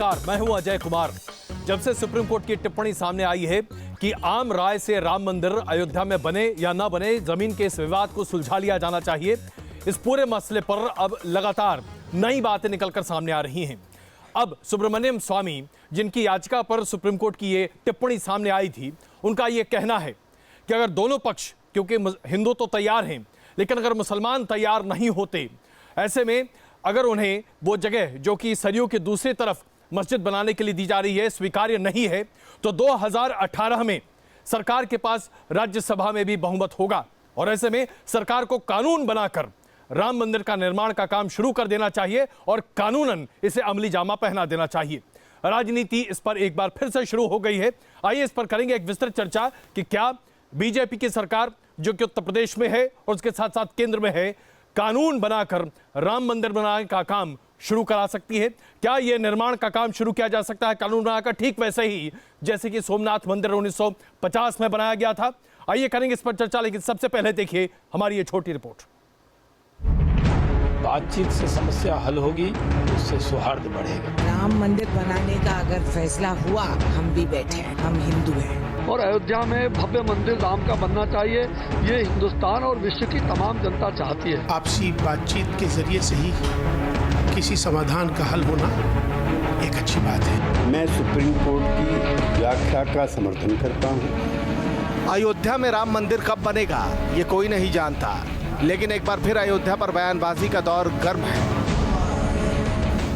नमस्कार, मैं हूं अजय कुमार। जब से सुप्रीम कोर्ट की टिप्पणी सामने आई है कि आम राय से राम मंदिर अयोध्या में बने या ना बने, जमीन के इस विवाद को सुलझा लिया जाना चाहिए, इस पूरे मसले पर अब लगातार नई बातें निकलकर सामने आ रही हैं। अब सुब्रमण्यम स्वामी, जिनकी याचिका पर सुप्रीम कोर्ट की ये टिप्पणी सामने आई थी, उनका ये कहना है कि अगर दोनों पक्ष, क्योंकि हिंदू तो तैयार हैं, लेकिन अगर मुसलमान तैयार नहीं होते, ऐसे में अगर उन्हें वो जगह जो कि सरयू की दूसरी तरफ मस्जिद बनाने के लिए दी जा रही है स्वीकार्य नहीं है, तो 2018 में सरकार के पास राज्यसभा में भी बहुमत होगा और ऐसे में सरकार को कानून बनाकर राम मंदिर का निर्माण का काम शुरू कर देना चाहिए और कानूनन इसे अमली जामा पहना देना चाहिए। राजनीति इस पर एक बार फिर से शुरू हो गई है। आइए इस पर करेंगे एक विस्तृत चर्चा कि क्या बीजेपी की सरकार, जो कि उत्तर प्रदेश में है और उसके साथ साथ केंद्र में है, कानून बनाकर राम मंदिर बनाने का काम शुरू करा सकती है? क्या यह निर्माण का काम शुरू किया जा सकता है कानून बनाकर, ठीक वैसे ही जैसे कि सोमनाथ मंदिर 1950 में बनाया गया था? आइए करेंगे इस पर चर्चा, लेकिन सबसे पहले देखिए हमारी ये छोटी रिपोर्ट। बातचीत से समस्या हल होगी, उससे सौहार्द बढ़ेगा। राम मंदिर बनाने का अगर फैसला हुआ, हम भी बैठे हैं, हम हिंदू हैं और अयोध्या में भव्य मंदिर राम का बनना चाहिए, ये हिंदुस्तान और विश्व की तमाम जनता चाहती है। आपसी बातचीत के जरिए से ही किसी समाधान का हल होना एक अच्छी बात है। मैं सुप्रीम कोर्ट की व्याख्या का समर्थन करता हूँ। अयोध्या में राम मंदिर कब बनेगा ये कोई नहीं जानता, लेकिन एक बार फिर अयोध्या पर बयानबाजी का दौर गर्म है।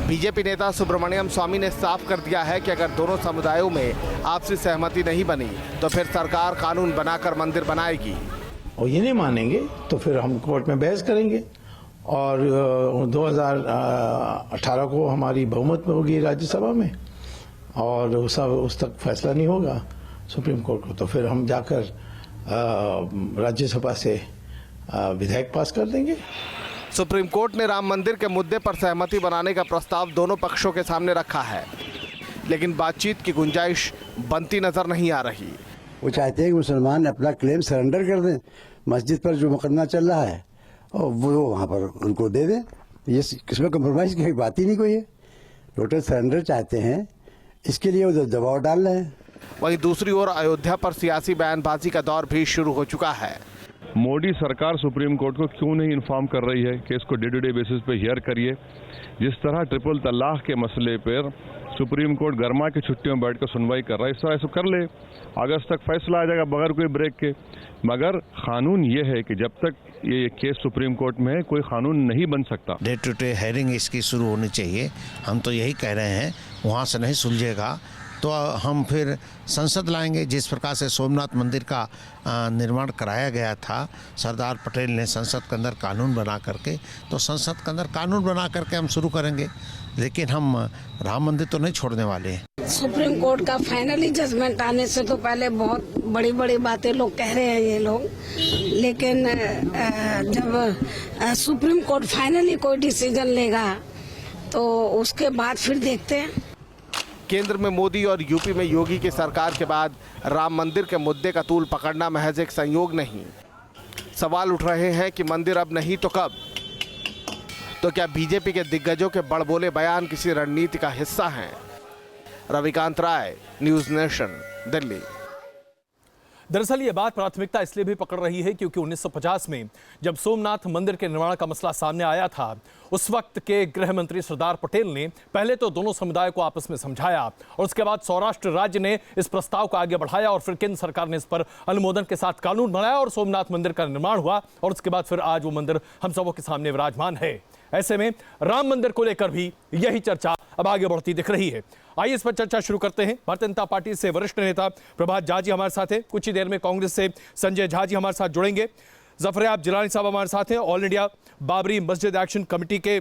बीजेपी नेता सुब्रमण्यम स्वामी ने साफ कर दिया है कि अगर दोनों समुदायों में आपसी सहमति नहीं बनी तो फिर सरकार कानून बनाकर मंदिर बनाएगी। और ये नहीं मानेंगे तो फिर हम कोर्ट में बहस करेंगे और 2018 को हमारी बहुमत में होगी राज्यसभा में और उस तक फैसला नहीं होगा सुप्रीम कोर्ट को, तो फिर हम जाकर राज्यसभा से विधेयक पास कर देंगे। सुप्रीम कोर्ट ने राम मंदिर के मुद्दे पर सहमति बनाने का प्रस्ताव दोनों पक्षों के सामने रखा है, लेकिन बातचीत की गुंजाइश बनती नजर नहीं आ रही। वो चाहते हैं कि मुसलमान अपना क्लेम सरेंडर कर दें, मस्जिद पर जो मुकदमा चल रहा है और वो वहाँ पर उनको दे दें। ये इसमें कम्प्रोमाइज़ की बात ही नहीं कोई है, टोटल सरेंडर चाहते हैं, इसके लिए वो दबाव डाल रहे हैं। वहीं दूसरी ओर अयोध्या पर सियासी बयानबाजी का दौर भी शुरू हो चुका है। मोदी सरकार सुप्रीम कोर्ट को क्यों नहीं इन्फॉर्म कर रही है कि इसको डे टू डे बेसिस पे हियर करिए। जिस तरह ट्रिपल तलाक के मसले पर सुप्रीम कोर्ट गर्मा की छुट्टियों में बैठकर सुनवाई कर रहा है, इस तरह ऐसा कर ले, अगस्त तक फैसला आ जाएगा बगैर कोई ब्रेक के। मगर कानून ये है कि जब तक ये केस सुप्रीम कोर्ट में है, कोई कानून नहीं बन सकता। डे टू डे हेयरिंग इसकी शुरू होनी चाहिए। हम तो यही कह रहे हैं, वहाँ से नहीं सुलझेगा तो हम फिर संसद लाएंगे। जिस प्रकार से सोमनाथ मंदिर का निर्माण कराया गया था, सरदार पटेल ने संसद के अंदर कानून बना करके, तो संसद के अंदर कानून बना करके हम शुरू करेंगे, लेकिन हम राम मंदिर तो नहीं छोड़ने वाले हैं। सुप्रीम कोर्ट का फाइनली जजमेंट आने से तो पहले बहुत बड़ी बड़ी बातें लोग कह रहे हैं ये लोग, लेकिन जब सुप्रीम कोर्ट फाइनली कोई डिसीजन लेगा तो उसके बाद फिर देखते हैं। केंद्र में मोदी और यूपी में योगी की सरकार के बाद राम मंदिर के मुद्दे का तूल पकड़ना महज एक संयोग नहीं। सवाल उठ रहे हैं कि मंदिर अब नहीं तो कब? तो क्या बीजेपी के दिग्गजों के बड़बोले बयान किसी रणनीति का हिस्सा हैं? रविकांत राय, न्यूज़ नेशन, दिल्ली। दरअसल ये बात प्राथमिकता इसलिए भी पकड़ रही है क्योंकि 1950 में जब सोमनाथ मंदिर के निर्माण का मसला सामने आया था, उस वक्त के गृह मंत्री सरदार पटेल ने पहले तो दोनों समुदाय को आपस में समझाया और उसके बाद सौराष्ट्र राज्य ने इस प्रस्ताव को आगे बढ़ाया और फिर केंद्र सरकार ने इस पर अनुमोदन के साथ कानून बनाया और सोमनाथ मंदिर का निर्माण हुआ और उसके बाद फिर आज वो मंदिर हम सबों के सामने विराजमान है। ऐसे में राम मंदिर को लेकर भी यही चर्चा अब आगे बढ़ती दिख रही है। आइए इस पर चर्चा शुरू करते हैं। भारतीय जनता पार्टी से वरिष्ठ नेता प्रभात झा जी हमारे साथ हैं, कुछ ही देर में कांग्रेस से संजय झा जी हमारे साथ जुड़ेंगे, जफरयाब जिलानी साहब हमारे साथ हैं, ऑल इंडिया बाबरी मस्जिद एक्शन कमेटी के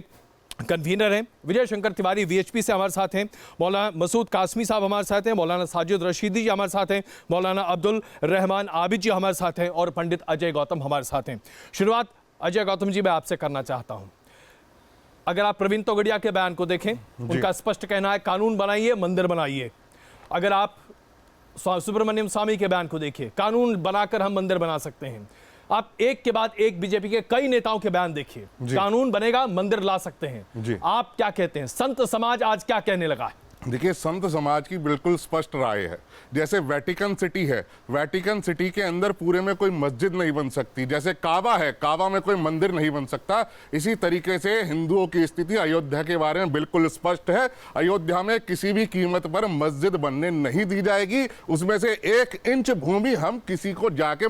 कन्वीनर हैं, विजय शंकर तिवारी वीएचपी से हमारे साथ हैं, मौलाना मसूद कासमी साहब हमारे साथ हैं, मौलाना साजिद रशीदी जी हमारे साथ हैं, मौलाना अब्दुल रहमान आबिद जी हमारे साथ हैं और पंडित अजय गौतम हमारे साथ हैं। शुरुआत अजय गौतम जी मैं आपसे करना चाहता हूं। अगर आप प्रवीण तोगड़िया के बयान को देखें, उनका स्पष्ट कहना है कानून बनाइए, मंदिर बनाइए। अगर आप सुब्रमण्यम स्वामी के बयान को देखिए, कानून बनाकर हम मंदिर बना सकते हैं। आप एक के बाद एक बीजेपी के कई नेताओं के बयान देखिए, कानून बनेगा, मंदिर ला सकते हैं। आप क्या कहते हैं? संत समाज आज क्या कहने लगा है? देखिए, संत समाज की बिल्कुल स्पष्ट राय है। जैसे वेटिकन सिटी है, वेटिकन सिटी के अंदर पूरे में कोई मस्जिद नहीं बन सकती। जैसे काबा है, काबा में कोई मंदिर नहीं बन सकता। इसी तरीके से हिंदुओं की स्थिति अयोध्या के बारे में बिल्कुल स्पष्ट है। अयोध्या में किसी भी कीमत पर मस्जिद बनने नहीं दी जाएगी। उसमें से 1 इंच भूमि हम किसी को जाके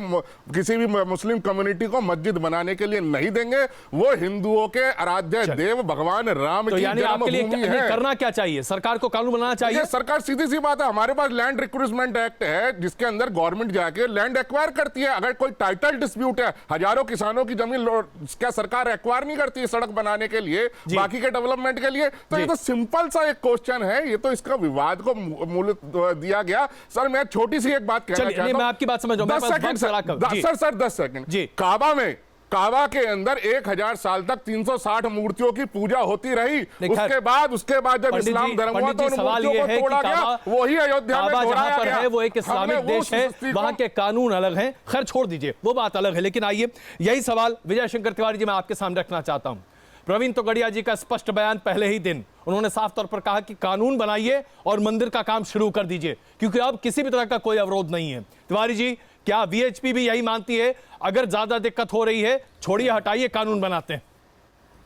किसी भी मुस्लिम कम्युनिटी को मस्जिद बनाने के लिए नहीं देंगे। वो हिंदुओं के आराध्य देव भगवान राम की जन्मभूमि है। करना क्या चाहिए? सरकार को कानून बनाना चाहिए। सरकार सीधी सी बात है, हमारे पास लैंड रिक्रूटमेंट एक्ट है जिसके अंदर गवर्नमेंट जाके लैंड एक्वायर करती है। अगर कोई टाइटल डिस्प्यूट है, हजारों किसानों की जमीन क्या सरकार एक्वायर नहीं करती है सड़क बनाने के लिए, बाकी के डेवलपमेंट के लिए? तो ये तो सिंपल सा एक क्वेश्चन है। ये तो इसका विवाद को मूल दिया गया। सर, मैं छोटी सी एक बात कहना चाहता हूं। मैं आपकी बात समझ रहा हूं। 10 सेकंड सर 10 सेकंड। काबा के अंदर 1000 साल तक 360 मूर्तियों की पूजा होती रही। उसके बाद जब इस्लाम धर्म हुआ तो उन मूर्तियों को तोड़ा गया। वही अयोध्या में दोहराया गया है। वो एक इस्लामिक देश है, वहां के कानून अलग हैं। खैर छोड़ दीजिए, वो बात अलग है। लेकिन आइए, यही सवाल विजय शंकर तिवारी जी मैं आपके सामने रखना चाहता हूं। प्रवीण तोगड़िया जी का स्पष्ट बयान पहले ही दिन, उन्होंने साफ तौर पर कहा कि कानून बनाइए और मंदिर का काम शुरू कर दीजिए, क्योंकि अब किसी भी तरह का कोई अवरोध नहीं है। तिवारी जी, क्या वीएचपी भी यही मानती है? अगर ज्यादा दिक्कत हो रही है, छोड़िए, हटाइए, कानून बनाते हैं।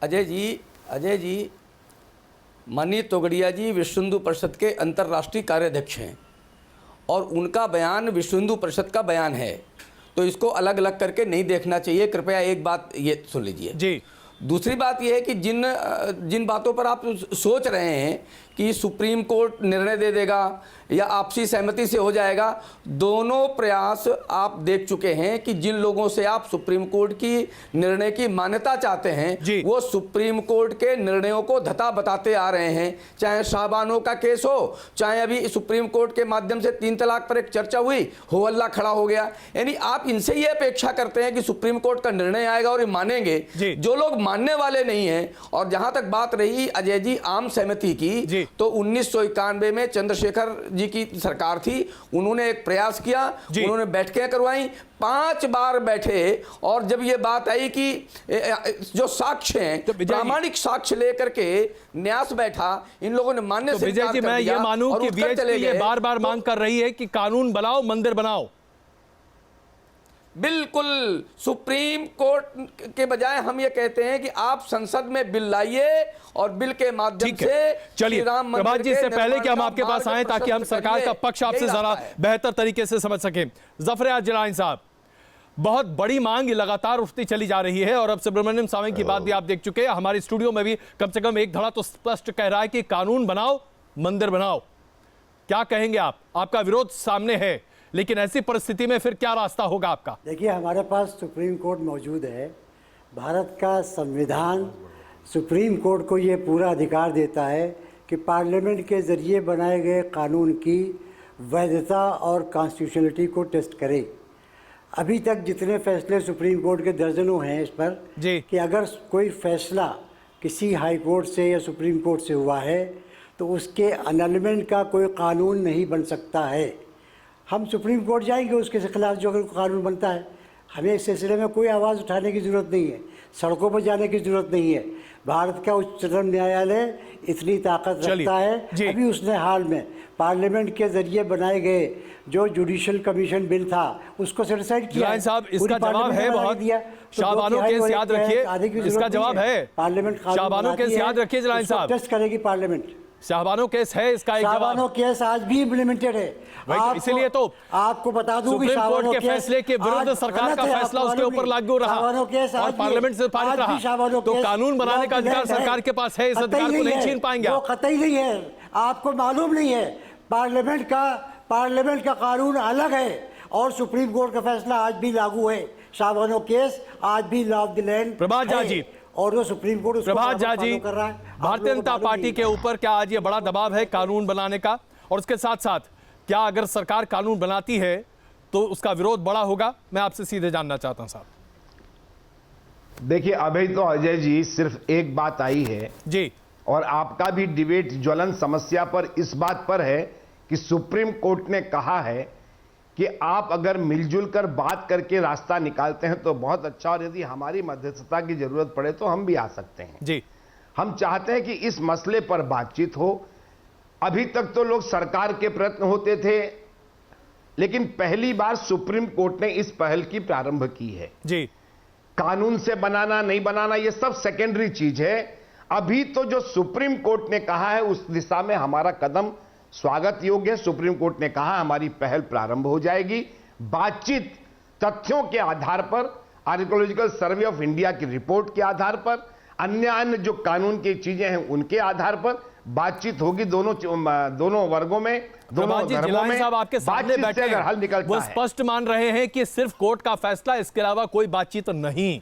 अजय जी, माननीय तोगड़िया जी विश्व हिंदू परिषद के अंतर्राष्ट्रीय कार्याध्यक्ष हैं और उनका बयान विश्व हिंदू परिषद का बयान है, तो इसको अलग अलग करके नहीं देखना चाहिए। कृपया एक बात ये सुन लीजिए जी। दूसरी बात यह है कि जिन बातों पर आप सोच रहे हैं कि सुप्रीम कोर्ट निर्णय दे देगा या आपसी सहमति से हो जाएगा, दोनों प्रयास आप देख चुके हैं कि जिन लोगों से आप सुप्रीम कोर्ट की निर्णय की मान्यता चाहते हैं वो सुप्रीम कोर्ट के निर्णयों को धता बताते आ रहे हैं। चाहे शाहबानो का केस हो, चाहे अभी सुप्रीम कोर्ट के माध्यम से 3 तलाक पर एक चर्चा हुई, हो हल्ला खड़ा हो गया। यानी आप इनसे ये अपेक्षा करते हैं कि सुप्रीम कोर्ट का निर्णय आएगा और ये मानेंगे। जो लोग मानने वाले नहीं है। और जहां तक बात रही अजय जी आम सहमति की, तो 1991 में चंद्रशेखर जी की सरकार थी, उन्होंने एक प्रयास किया, उन्होंने बैठकें करवाई, 5 बार बैठे और जब ये बात आई कि जो साक्ष्य हैं, तो प्रामाणिक साक्ष्य लेकर के न्यास बैठा, इन लोगों ने मानने से विजय जी, मैं ये मानूं कि वीएचपी ये बार-बार मांग कर रही है कि कानून बनाओ, मंदिर बनाओ। बिल्कुल, सुप्रीम कोर्ट के बजाय हम ये कहते हैं कि आप संसद में बिल लाइए और बिल के माध्यम से चलिए प्रभात जी, इससे पहले कि हम आपके पास आए ताकि हम सरकार का पक्ष आपसे जरा बेहतर तरीके से समझ सकें, जफर जिलानी साहब, बहुत बड़ी मांग लगातार उठती चली जा रही है और अब सुब्रमण्यम स्वामी की बात भी आप देख चुके हैं। हमारे स्टूडियो में भी कम से कम एक धड़ा तो स्पष्ट कह रहा है कि कानून बनाओ, मंदिर बनाओ। क्या कहेंगे आप? आपका विरोध सामने है, लेकिन ऐसी परिस्थिति में फिर क्या रास्ता होगा आपका? देखिए, हमारे पास सुप्रीम कोर्ट मौजूद है। भारत का संविधान सुप्रीम कोर्ट को ये पूरा अधिकार देता है कि पार्लियामेंट के ज़रिए बनाए गए कानून की वैधता और कॉन्स्टिट्यूशनलिटी को टेस्ट करे। अभी तक जितने फैसले सुप्रीम कोर्ट के दर्जनों हैं इस पर कि अगर कोई फैसला किसी हाई कोर्ट से या सुप्रीम कोर्ट से हुआ है तो उसके अनलमेंट का कोई कानून नहीं बन सकता है। हम सुप्रीम कोर्ट जाएंगे, उसके खिलाफ जो अगर कानून बनता है, हमें इस सिलसिले में कोई आवाज़ उठाने की ज़रूरत नहीं है, सड़कों पर जाने की ज़रूरत नहीं है। भारत का उच्चतम न्यायालय इतनी ताकत रखता है, अभी उसने हाल में पार्लियामेंट के जरिए बनाए गए जो जुडिशियल कमीशन बिल था उसको सेटिस्फाइड किया। साहब, इसका जवाब है बहुत। शाहबानो केस याद रखिए, इसका जवाब है पार्लियामेंट। शाहबानो केस याद रखिए जिलानी साहब, टेस्ट करेगी पार्लियामेंट। शाहबानो केस है, इसका एक जवाब। शाहबानो केस आज भी इम्प्लीमेंटेड है। इसीलिए तो आपको बता दूं कि सुप्रीम कोर्ट के फैसले के विरुद्ध सरकार का फैसला उसके ऊपर लागू रहा और पार्लियामेंट से पारित रहा। तो कानून बनाने का अधिकार सरकार के पास है, इस अधिकार को नहीं छीन पाएंगे। वो कतई नहीं है, आपको मालूम नहीं है। पार्लियामेंट का कानून अलग है और सुप्रीम कोर्ट का फैसला आज भी लागू है। शाहबानो केस आज भी law of the land. Prabhat Jha ji, और वो supreme court Prabhat Jha ji, Bharatiya Janata party के ऊपर क्या आज ये बड़ा दबाव है कानून बनाने का? और उसके साथ साथ क्या अगर सरकार कानून बनाती है तो उसका विरोध बड़ा होगा? मैं आपसे सीधे जानना चाहता हूं साहब। देखिए, अभी तो अजय जी सिर्फ एक बात आई है जी, और आपका भी डिबेट ज्वलन समस्या पर इस बात पर है कि सुप्रीम कोर्ट ने कहा है कि आप अगर मिलजुल कर बात करके रास्ता निकालते हैं तो बहुत अच्छा, और यदि हमारी मध्यस्थता की जरूरत पड़े तो हम भी आ सकते हैं। जी, हम चाहते हैं कि इस मसले पर बातचीत हो। अभी तक तो लोग सरकार के प्रयत्न होते थे, लेकिन पहली बार सुप्रीम कोर्ट ने इस पहल की प्रारंभ की है। जी, कानून से बनाना नहीं बनाना ये सब सेकेंडरी चीज है। अभी तो जो सुप्रीम कोर्ट ने कहा है उस दिशा में हमारा कदम स्वागत योग्य है। सुप्रीम कोर्ट ने कहा हमारी पहल प्रारंभ हो जाएगी। बातचीत तथ्यों के आधार पर, आर्कियोलॉजिकल सर्वे ऑफ इंडिया की रिपोर्ट के आधार पर, अन्य जो कानून की चीजें हैं उनके आधार पर बातचीत होगी दोनों वर्गों में, दोनों धर्मों में। साहब आपके सामने बैठे अगर हल निकलता वो है, स्पष्ट मान रहे हैं कि सिर्फ कोर्ट का फैसला, इसके अलावा कोई बातचीत नहीं।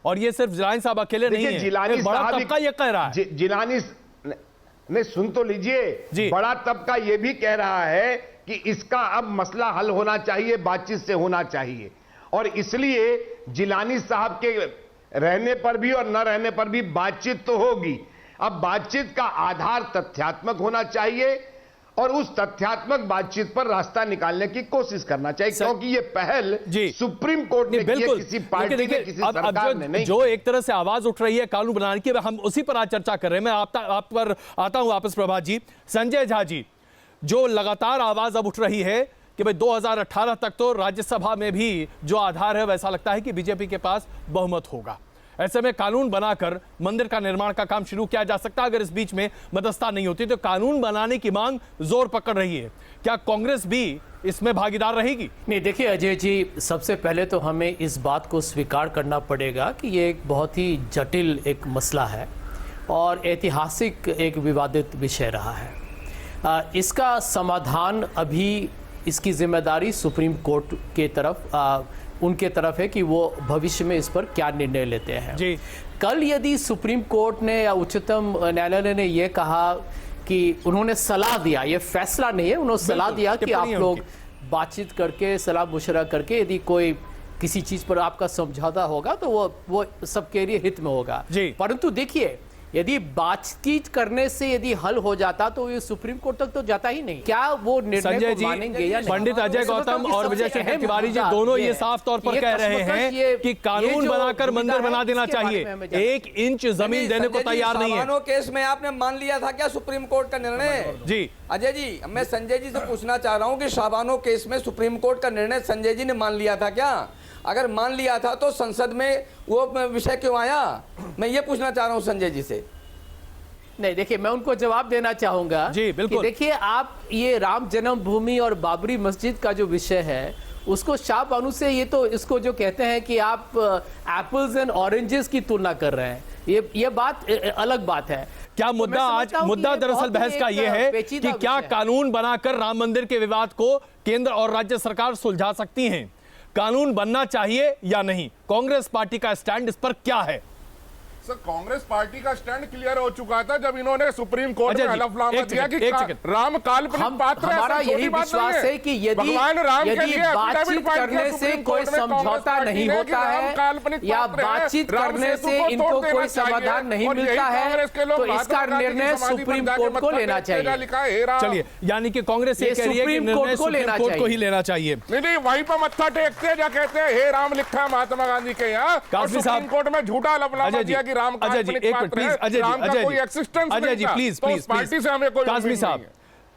और ये सिर्फ जिलानी साहब अकेले नहीं है, जिलानी बड़ा तबका ये कह रहा है। जिलानी नहीं, सुन तो लीजिए, बड़ा तबका ये भी कह रहा है कि इसका अब मसला हल होना चाहिए, बातचीत से होना चाहिए। और इसलिए जिलानी साहब के रहने पर भी और न रहने पर भी बातचीत तो होगी। अब बातचीत का आधार तथ्यात्मक होना चाहिए और उस तथ्यात्मक बातचीत पर रास्ता निकालने की कोशिश करना चाहिए, क्योंकि ये पहल सुप्रीम कोर्ट ने की है, किसी पार्टी ने, किसी सरकार ने नहीं। जो एक तरह से आवाज उठ रही है कानून बनाने की, हम उसी पर आज चर्चा कर रहे हैं। मैं आप पर आता हूं वापस। प्रभात जी, संजय झा जी, जो लगातार आवाज अब उठ रही है कि भाई 2018 तक तो राज्यसभा में भी जो आधार है वैसा लगता है कि बीजेपी के पास बहुमत होगा। ऐसे में कानून बनाकर मंदिर का निर्माण का काम शुरू किया जा सकता है। अगर इस बीच में मध्यस्थता नहीं होती तो कानून बनाने की मांग जोर पकड़ रही है। क्या कांग्रेस भी इसमें भागीदार रहेगी? नहीं, देखिए अजय जी, सबसे पहले तो हमें इस बात को स्वीकार करना पड़ेगा कि ये एक बहुत ही जटिल एक मसला है और ऐतिहासिक एक विवादित विषय रहा है। इसका समाधान अभी, इसकी जिम्मेदारी सुप्रीम कोर्ट के तरफ उनके तरफ है कि वो भविष्य में इस पर क्या निर्णय लेते हैं। जी। कल यदि सुप्रीम कोर्ट ने या उच्चतम न्यायालय ने ये कहा कि उन्होंने सलाह दिया, ये फैसला नहीं है, उन्होंने सलाह दिया कि आप लोग बातचीत करके, सलाह मुशवरा करके यदि कोई किसी चीज पर आपका समझौता होगा तो वो सबके लिए हित में होगा। परंतु देखिए, यदि बातचीत करने से यदि हल हो जाता तो ये सुप्रीम कोर्ट तक तो जाता ही नहीं। क्या वो निर्णय को मानेंगे या नहीं? पंडित अजय गौतम और विजय शेखर तिवारी जी दोनों ये साफ तौर पर कह रहे हैं कि कानून बनाकर मंदिर बना देना चाहिए, 1 इंच जमीन देने को तैयार नहीं है। साबानो केस में आपने मान लिया था क्या सुप्रीम कोर्ट का निर्णय? जी अजय जी, मैं संजय जी से पूछना चाह रहा हूँ कि साबानो केस में सुप्रीम कोर्ट का निर्णय संजय जी ने मान लिया था क्या? अगर मान लिया था तो संसद में वो विषय क्यों आया? मैं ये पूछना चाह रहा हूँ संजय जी से। नहीं, देखिए, मैं उनको जवाब देना चाहूंगा। जी बिल्कुल। देखिए, आप ये राम जन्मभूमि और बाबरी मस्जिद का जो विषय है उसको शाहबानू से, ये तो इसको जो कहते हैं कि आप एप्पल्स एंड ऑरेंजेस की तुलना कर रहे हैं, ये बात अलग बात है। क्या मुद्दा दरअसल बहस का ये है कि क्या कानून बनाकर राम मंदिर के विवाद को केंद्र और राज्य सरकार सुलझा सकती हैं? कानून बनना चाहिए या नहीं? कांग्रेस पार्टी का स्टैंड इस पर क्या है? सर, कांग्रेस पार्टी का स्टैंड क्लियर हो चुका था जब इन्होंने सुप्रीम कोर्ट में हलफनामा दिया कि राम काल्पनिक पात्र है। हमारा यही विश्वास है कि यदि बातचीत करने से कोई समझौता नहीं होता है या बातचीत करने से इनको कोई समाधान नहीं मिलता है तो इसका निर्णय सुप्रीम कोर्ट को लेना चाहिए। चलिए, यानी कि कांग्रेस ये कह रही है कि निर्णय सुप्रीम कोर्ट को ही लेना चाहिए। नहीं, वहीं पर मत्था टेकते हैं, कहते हैं हे राम लिखा है महात्मा गांधी के यहाँ, सुप्रीम कोर्ट में झूठा हलफनामा दिया कि अजय जी, एक minute please. Ajay ji please, party से हमें कोई काज़मी साहब,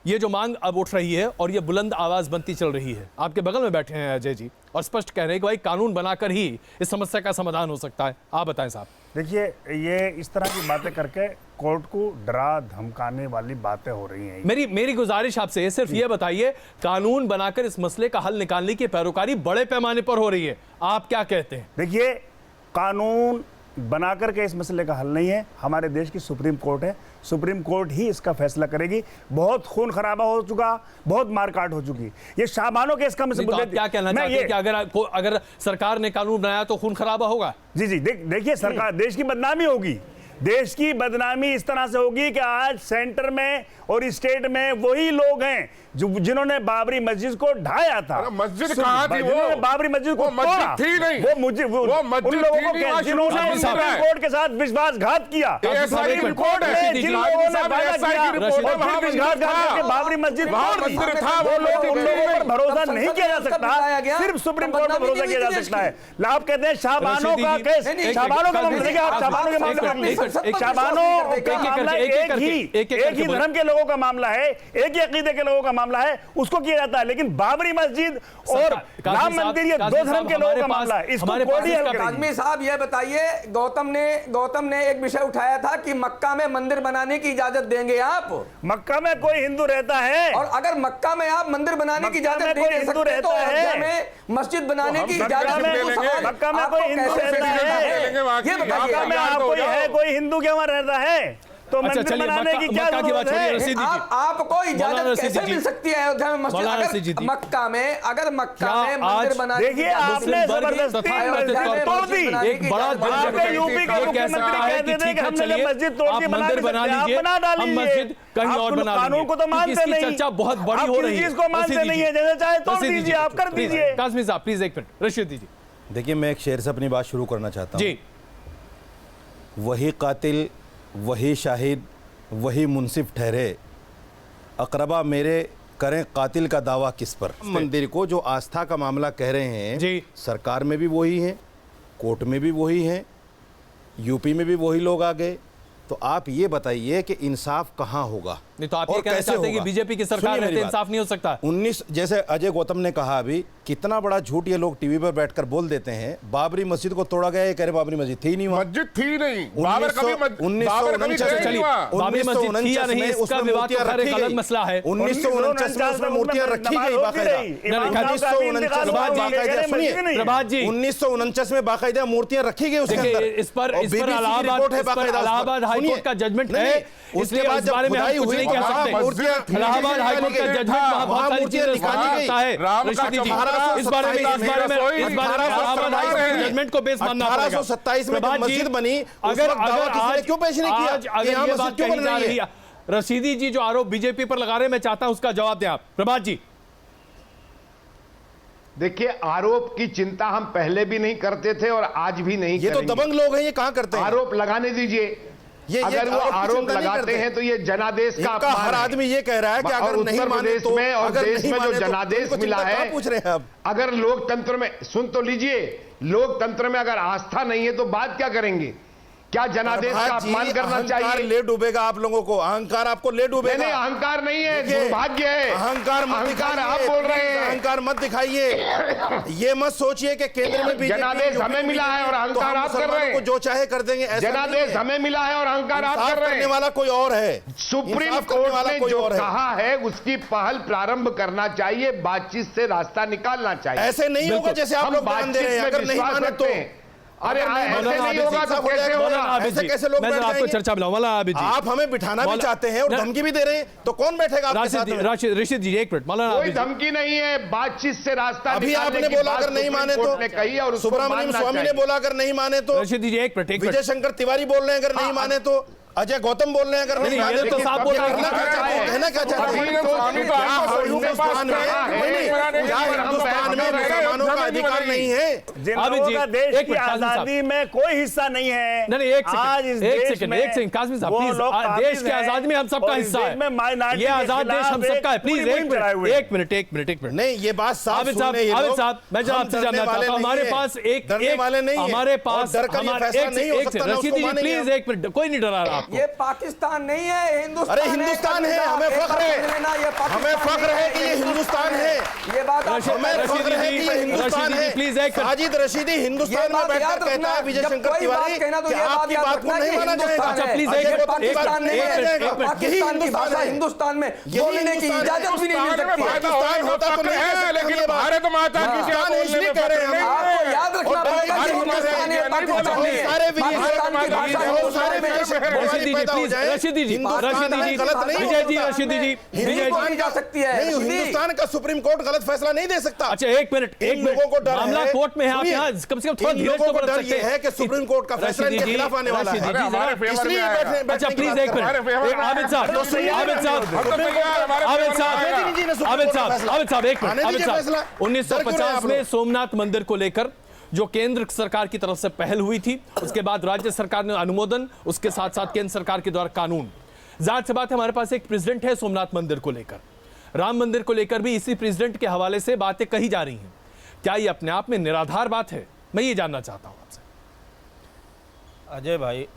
ये जो मांग अब उठ रही है और ये बुलंद आवाज बनती चल रही है, आपके बगल में बैठे हैं अजय जी और स्पष्ट कह रहे हैं कि भाई कानून बनाकर ही इस समस्या का समाधान हो सकता है। आप बताएं साहब। देखिए, ये इस तरह की बातें करके कोर्ट को डरा धमकाने वाली बातें हो रही हैं। मेरी गुजारिश आपसे सिर्फ ये बताइए, कानून बनाकर इस मसले का हल निकालने की पैरोकारी बड़े पैमाने पर हो रही है, आप क्या कहते हैं? देखिए, कानून बनाकर के इस मसले का हल नहीं है, हमारे देश की सुप्रीम कोर्ट है, सुप्रीम कोर्ट ही इसका फैसला करेगी। बहुत खून खराबा हो चुका, बहुत मारकाट हो चुकी। ये शाहबानो केस का तो आप क्या कहना चाहते हैं कि अगर सरकार ने कानून बनाया तो खून खराबा होगा? जी, देखिए, सरकार, देश की बदनामी होगी। देश की बदनामी इस तरह से होगी कि आज सेंटर में और स्टेट में वही लोग हैं जिन्होंने बाबरी मस्जिद को ढाया था। मस्जिद कहाँ थी? वो बाबरी मस्जिद को मस्जिद थी नहीं, वो मुझे उन लोगों को जिन्होंने सुप्रीम कोर्ट के साथ विश्वासघात किया, रिपोर्ट है, जिन लोगों ने वादा किया और फिर विश्वासघात करके बाबरी मस्जिद वो लोग, उन लोगों पर भरोसा नहीं किया जा सकता, सिर्फ सुप्रीम कोर्ट पर भरोसा किया जा सकता है। आप कहते हैं शाहबानो का केस, शाहबानो का मामला, देखिए आप शाहबानो के मामले शाबानो का मामला एक ही धर्म के लोगों का मामला है, एक ही अकीदे के लोगों का मामला है, उसको किया जाता है। लेकिन बाबरी मस्जिद और राम मंदिर ये दो धर्म के लोगों का मामला है, इसको कोर्ट ही हल करेगी। काज़मी साहब ये बताइए, गौतम ने एक विषय उठाया था कि मक्का में मंदिर बनाने की इजाजत देंगे आप? मक्का में कोई हिंदू रहता है, और अगर मक्का में आप मंदिर बनाने की इजाजत दे नहीं सकते तो अयोध्या में मस्जिद बनाने की इजाजत मक्का में कोई हिंदू रहता है, मक्का में आपको है कोई हिंदू क्या वहां रहता है, तो मंदिर बनाने की क्या जरूरत है? आपको इजाजत कैसे मिल सकती है अयोध्या में मस्जिद? अगर मक्का में मंदिर बनाने, देखिए आपने जबरदस्ती मस्जिद तोड़ दी, एक बड़ा आपके यूपी का मुख्यमंत्री कहते थे कि हमने मस्जिद तोड़ दी, बना लीजिए, आप बना डालिए, कहीं और बना कानून को तो मानते नहीं, चर्चा बहुत बड़ी हो रही है, चीज को मानते नहीं है, जैसे चाहे तोड़ दीजिए, आप कर दीजिए। काज़मी साहब प्लीज एक मिनट, रशीद दीजिए। देखिए मैं एक शेर से अपनी बात शुरू करना चाहता हूँ। जी, वही कातिल, वही शाहिद, वही मुंसिफ ठहरे, अकरबा मेरे करें कातिल का दावा किस पर। मंदिर को जो आस्था का मामला कह रहे हैं जी, सरकार में भी वही हैं, कोर्ट में भी वही हैं, यूपी में भी वही लोग आ गए, तो आप ये बताइए कि इंसाफ कहाँ होगा? नहीं तो आप ये कहना चाहते हैं कि बीजेपी की सरकार रहते इंसाफ नहीं हो सकता? 19 जैसे अजय गौतम ने कहा अभी, कितना बड़ा झूठ ये लोग टीवी पर बैठकर बोल देते हैं। बाबरी मस्जिद को तोड़ा गया, ये कह रहे बाबरी मस्जिद थी नहीं, मस्जिद थी नहीं, 1949 में मूर्तियां रखी गई बाकायदा, 1949 में बाकायदा मूर्तियां रखी गई उसके अंदर। इस पर इलाहाबाद हाईकोर्ट का जजमेंट है, इसलिए बाद जब खुदाई हुई इलाहाबाद हाईकोर्ट का जजमेंट वहां बहुत सारी चीजें निकालता है। इस बारे में इलाहाबाद हाईकोर्ट के जजमेंट को बेस मानना पड़ेगा। 1827 में मस्जिद बनी, अगर आज क्यों पेश नहीं किया? अगर ये बात कही जा रही है, रशीदी जी जो आरोप बीजेपी पर लगा रहे हैं, मैं चाहता हूं उसका जवाब दें आप। प्रभात जी देखिए, आरोप की चिंता हम पहले भी नहीं करते थे और आज भी नहीं ये करेंगे। तो दबंग लोग हैं, ये कहां करते हैं? आरोप लगाने दीजिए, अगर वो आरोप लगाते हैं तो ये जनादेश का अपमान है। हर आदमी ये कह रहा है कि अगर नहीं माने तो, में और अगर देश में जो जनादेश मिला है, पूछ रहे हैं आप। अगर लोकतंत्र में, सुन तो लीजिए, लोकतंत्र में अगर आस्था नहीं है तो बात क्या करेंगे? क्या जनादेश का अपमान करना चाहिए? ले डूबेगा आप लोगों को, अहंकार आपको ले डूबेगा। नहीं, अहंकार नहीं है, दुर्भाग्य है। अहंकार आप बोल रहे हैं, अहंकार मत दिखाइए। ये मत सोचिए कि केंद्र में जनादेश हमें मिला है और अहंकार आप कर रहे हैं, जो चाहे कर देंगे। जनादेश हमें मिला है और अहंकार आप कर रहे हैं। वाला कोई और है। सुप्रीम कोर्ट ने जो कहा है उसकी पहल प्रारंभ करना चाहिए, बातचीत से रास्ता निकालना चाहिए। ऐसे नहीं होगा जैसे आप लोग बयान दे रहे हैं। अगर नहीं माने तो अरे ऐसे नहीं होगा तो कैसे होगा? ऐसे कैसे लोग बैठ जाएंगे? चर्चा में आप हमें बिठाना भी चाहते हैं और धमकी भी दे रहे हैं, तो कौन बैठेगा आपके साथ? रशीद जी एक मिनट, कोई धमकी नहीं है, बातचीत से रास्ता। अभी आपने बोला अगर नहीं माने तो, कही और सुब्रमण्यम स्वामी ने बोला अगर नहीं माने तो, रशीद जी एक मिनट, विजय शंकर तिवारी बोल रहे हैं अगर नहीं माने तो, अजय गौतम बोल रहे हैं अगर नहीं माने तो, साहब बोल रहे हैं कहना क्या चाहते हैं? हिंदुस्तान में मुसलमानों का अधिकार नहीं है? जिन लोगों का देश की आजादी में कोई हिस्सा नहीं है। नहीं, एक सेकंड काज़मी साहब प्लीज, देश की आजादी में हम सबका हिस्सा है, ये आजाद देश हम सबका है। प्लीज एक मिनट नहीं, ये बात साफ सुनने ये लोग, साहब मैं जब आपसे जानना चाहता हूं, हमारे पास एक हमारे पास रशीदी जी प्लीज एक मिनट, कोई नहीं डरा रहा। ये पाकिस्तान नहीं है, हिंदुस्तान। अरे हिंदुस्तान है, हमें फख्र है, हमें फख्र है कि ये हिंदुस्तान है। ये बात हमें फख्र है कि ये हिंदुस्तान है। प्लीज एक साजिद रशीदी हिंदुस्तान में बैठकर कहता है विजय शंकर तिवारी कि आपकी बात को नहीं माना जाएगा। अच्छा प्लीज पाकिस्तान नहीं है, पाकिस्तान की भाषा हिंदुस्तान में बोलने की इजाजत भी नहीं मिल सकती। पाकिस्तान होता तो नहीं है, लेकिन भारत माता की जान इसलिए कह रहे हैं। आपको याद रखना पड़ेगा कि हिंदुस्तान है, पाकिस्तान नहीं है। सारे रशीदी जी जा सकती है। नहीं, हिंदुस्तान का सुप्रीम कोर्ट गलत फैसला नहीं दे सकता। अच्छा एक मिनट, लोगों को डर मामला कोर्ट में है, आप यहाँ कम से कम थोड़ा धीरज तो बरत सकते हैं कि सुप्रीम कोर्ट का फैसला इनके खिलाफ आने वाला है, इसलिए बैठने। अच्छा प्लीज एक मिनट, आबिद साहब एक मिनट। 1950 में सोमनाथ मंदिर को लेकर जो केंद्र सरकार की तरफ से पहल हुई थी, उसके बाद राज्य सरकार ने अनुमोदन, उसके साथ साथ केंद्र सरकार के द्वारा कानून। जाहिर सी बात है हमारे पास एक प्रेसिडेंट है सोमनाथ मंदिर को लेकर, राम मंदिर को लेकर भी इसी प्रेसिडेंट के हवाले से बातें कही जा रही हैं। क्या ये अपने आप में निराधार बात है? मैं ये जानना चाहता हूं आपसे। अजय भाई,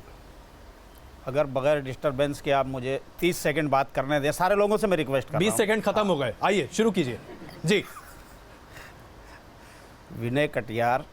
अगर बगैर डिस्टरबेंस के आप मुझे 30 सेकंड बात करने दें, सारे लोगों से मैं रिक्वेस्ट कर रहा हूं। 20 सेकंड खत्म हो गए, आइए शुरू कीजिए जी। विनय कटियार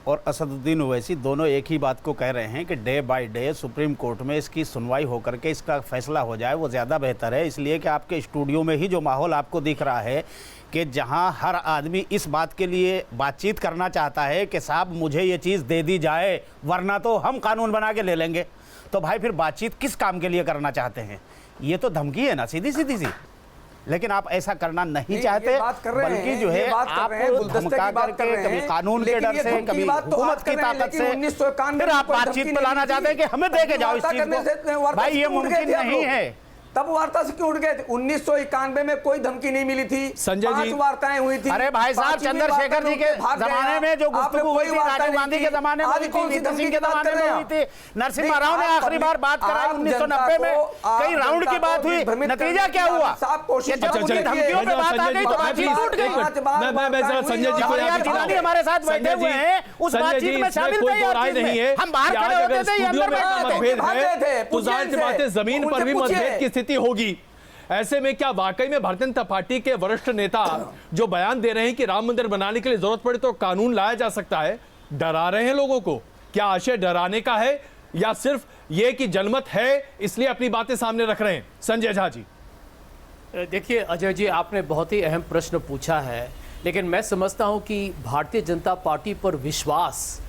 और असदुद्दीन ओवैसी दोनों एक ही बात को कह रहे हैं कि day by day supreme court में इसकी सुनवाई होकर के इसका फैसला हो जाए, वो ज़्यादा बेहतर है। इसलिए कि आपके स्टूडियो में ही जो माहौल आपको दिख रहा है कि जहां हर आदमी इस बात के लिए बातचीत करना चाहता है कि साहब मुझे ये चीज़ दे दी जाए वरना तो हम कानून बना के ले लेंगे, तो भाई फिर बातचीत किस काम के लिए करना चाहते हैं? ये तो धमकी है ना, सीधी सीधी सी। लेकिन आप ऐसा करना नहीं चाहते, बल्कि जो है आप धमका करके कभी कानून के डर से, कभी हुकूमत की ताकत से फिर आप बातचीत में लाना चाहते हैं कि हमें दे के जाओ इस चीज को। भाई ये मुमकिन नहीं है। तब वार्ता से क्यों उठ गए थे? 1991 में कोई धमकी नहीं मिली थी, संजय जी 5 वार्ताएं हुई थी। अरे भाई साहब, चंद्रशेखर जी के जमाने में जो गुफ्तगू हुई थी, राजीव गांधी के जमाने में हुई थी, वीपी सिंह के जमाने में हुई थी, नरसिम्हा राव ने आखिरी बार बात कराई 1990 में, कई राउंड की बात हुई, नतीजा क्या हुआ? जब उनकी धमकियों पे बात आ गई तो बातचीत टूट गई। संजय जी को हमारे साथ बैठे हुए हैं, उस बातचीत में शामिल नहीं है। हम बाहर खड़े होते थे, ये अंदर बैठे थे। तो जाहिर सी बात है जमीन पर भी मतभेद की स्थिति होगी। ऐसे में क्या वाकई में भारतीय जनता पार्टी के वरिष्ठ नेता जो बयान दे रहे हैं कि राम मंदिर बनाने के लिए जरूरत पड़े तो कानून लाया जा सकता है, डरा रहे हैं लोगों को? क्या आशय डराने का है या सिर्फ ये कि जनमत है इसलिए अपनी बातें सामने रख रहे हैं? संजय झा जी। देखिए अजय जी, आपने बहुत ही अहम प्रश्न पूछा है, लेकिन मैं समझता हूं कि भारतीय जनता पार्टी पर विश्वास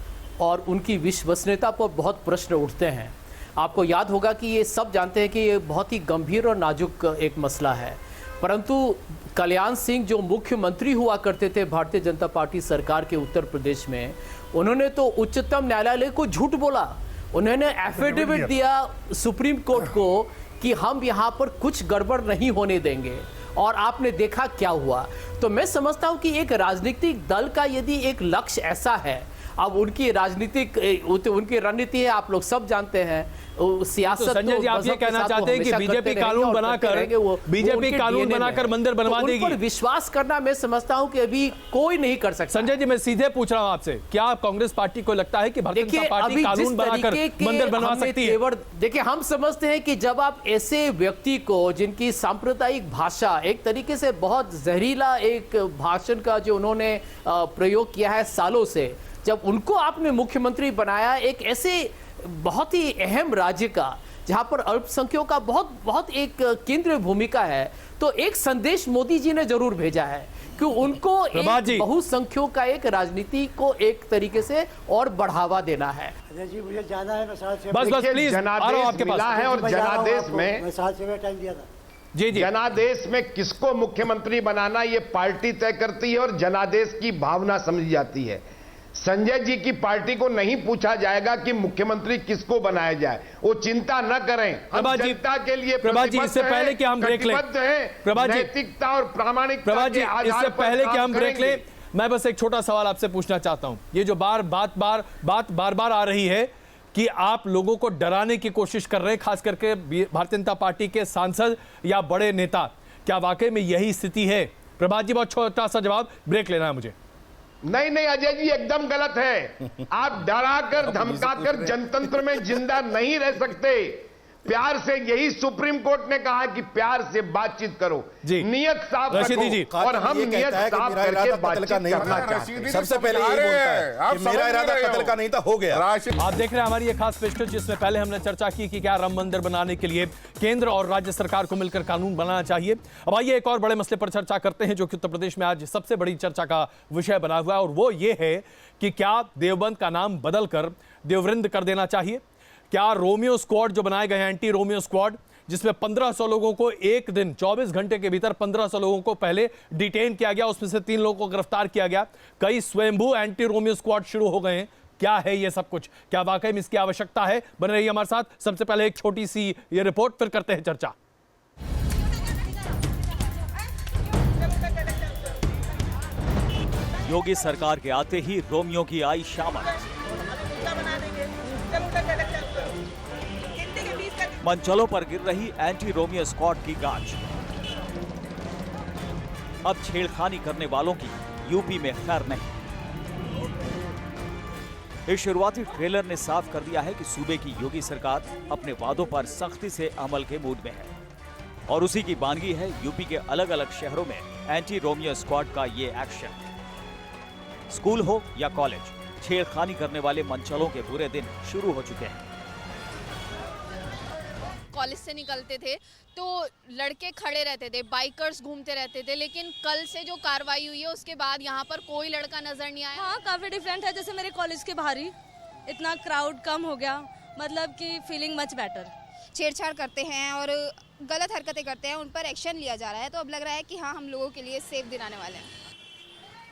और उनकी विश्वसनीयता पर बहुत प्रश्न उठते हैं। आपको याद होगा कि ये सब जानते हैं कि ये बहुत ही गंभीर और नाजुक एक मसला है, परंतु कल्याण सिंह जो मुख्यमंत्री हुआ करते थे भारतीय जनता पार्टी सरकार के उत्तर प्रदेश में, उन्होंने तो उच्चतम न्यायालय को झूठ बोला। उन्होंने एफिडेविट दिया सुप्रीम कोर्ट को कि हम यहाँ पर कुछ गड़बड़ नहीं होने देंगे, और आपने देखा क्या हुआ। तो मैं समझता हूँ कि एक राजनीतिक दल का यदि एक लक्ष्य ऐसा है, अब उनकी राजनीतिक उनकी रणनीति है, आप लोग सब जानते हैं। सियासत तो संजय जी आप ये कहना चाहते हैं कि बीजेपी कानून बनाकर मंदिर बनवा देगी? पर विश्वास करना मैं समझता हूं कि अभी कोई नहीं कर सकता। संजय जी मैं सीधे पूछ रहा हूं आपसे, क्या कांग्रेस पार्टी को लगता है कि भारतीय जनता पार्टी कानून बनाकर मंदिर बनवा सकती है? देखिए, हम समझते हैं कि जब आप ऐसे व्यक्ति को जिनकी सांप्रदायिक भाषा, एक तरीके से बहुत जहरीला एक भाषण का जो उन्होंने प्रयोग किया है सालों से, जब उनको आपने मुख्यमंत्री बनाया एक ऐसे बहुत ही अहम राज्य का जहां पर अल्पसंख्यकों का बहुत एक केंद्रीय भूमिका है, तो एक संदेश मोदी जी ने जरूर भेजा है कि उनको बहुसंख्यकों का एक राजनीति को एक तरीके से और बढ़ावा देना है। जी मुझे जाना है, बस प्लीज जनादेश मिला है और जनादेश में टाइम दिया था। जी जनादेश में किसको मुख्यमंत्री बनाना ये पार्टी तय करती है और जनादेश की भावना समझी जाती है। संजय जी की पार्टी को नहीं पूछा जाएगा कि मुख्यमंत्री किसको बनाया जाए, वो चिंता न करें। हम जनता के लिए प्रभा जी इससे पहले कि हम ब्रेक लें, प्रभा जी नैतिकता और प्रामाणिकता प्रभा जी इससे पहले कि हम ब्रेक लें, मैं बस एक छोटा सवाल आपसे पूछना चाहता हूं। ये जो बार बार आ रही है कि आप लोगों को डराने की कोशिश कर रहे हैं, खास करके भारतीय जनता पार्टी के सांसद या बड़े नेता, क्या वाकई में यही स्थिति है? प्रभा जी बहुत छोटा सा जवाब, ब्रेक लेना है मुझे। नहीं अजय जी एकदम गलत है। आप डराकर धमकाकर जनतंत्र में जिंदा नहीं रह सकते। प्यार से, यही सुप्रीम कोर्ट ने कहा है कि प्यार से बातचीत करो, नियत साफ रखो, और हम नियत साफ करके बातचीत करना चाहते हैं। सबसे पहले यही बोलता है कि मेरा इरादा कत्ल का नहीं था, हो गया। आप देख रहे हैं हमारी ये खास पेशकश, जिसमें पहले हमने चर्चा की कि क्या राम मंदिर बनाने के लिए केंद्र और राज्य सरकार को मिलकर कानून बनाना चाहिए। अब आइए एक और बड़े मसले पर चर्चा करते हैं जो कि उत्तर प्रदेश में आज सबसे बड़ी चर्चा का विषय बना हुआ है, और वो ये है कि क्या देवबंद का नाम बदलकर देववृंद कर देना चाहिए? क्या रोमियो स्क्वाड जो बनाए गए हैं, एंटी रोमियो स्क्वाड, जिसमें 1500 लोगों को एक दिन 24 घंटे के भीतर 1500 लोगों को पहले डिटेन किया गया, उसमें से 3 लोगों को गिरफ्तार किया गया, कई स्वयंभू एंटी रोमियो स्क्वाड शुरू हो गए हैं। क्या है ये सब कुछ? क्या वाकई में इसकी आवश्यकता है? बने रहिए हमारे साथ। सबसे पहले एक छोटी सी ये रिपोर्ट, फिर करते हैं चर्चा। योगी सरकार के आते ही रोमियो की आई शामत। मंचलों पर गिर रही एंटी रोमियो स्क्वाड की गाज। अब छेड़खानी करने वालों की यूपी में खैर नहीं। इस शुरुआती ट्रेलर ने साफ कर दिया है कि सूबे की योगी सरकार अपने वादों पर सख्ती से अमल के मूड में है और उसी की बानगी है यूपी के अलग अलग शहरों में एंटी रोमियो स्क्वाड का ये एक्शन। स्कूल हो या कॉलेज, छेड़खानी करने वाले मनचलों के बुरे दिन शुरू हो चुके हैं। कॉलेज से निकलते थे तो लड़के खड़े रहते थे, बाइकर्स घूमते रहते थे, लेकिन कल से जो कार्रवाई हुई है उसके बाद यहाँ पर कोई लड़का नजर नहीं आया। हाँ, काफी डिफरेंट है। जैसे मेरे कॉलेज के बाहर ही इतना क्राउड कम हो गया, मतलब कि फीलिंग मच बेटर। छेड़छाड़ करते हैं और गलत हरकतें करते हैं, उन पर एक्शन लिया जा रहा है, तो अब लग रहा है कि हाँ, हम लोगों के लिए सेफ दिन आने वाले हैं।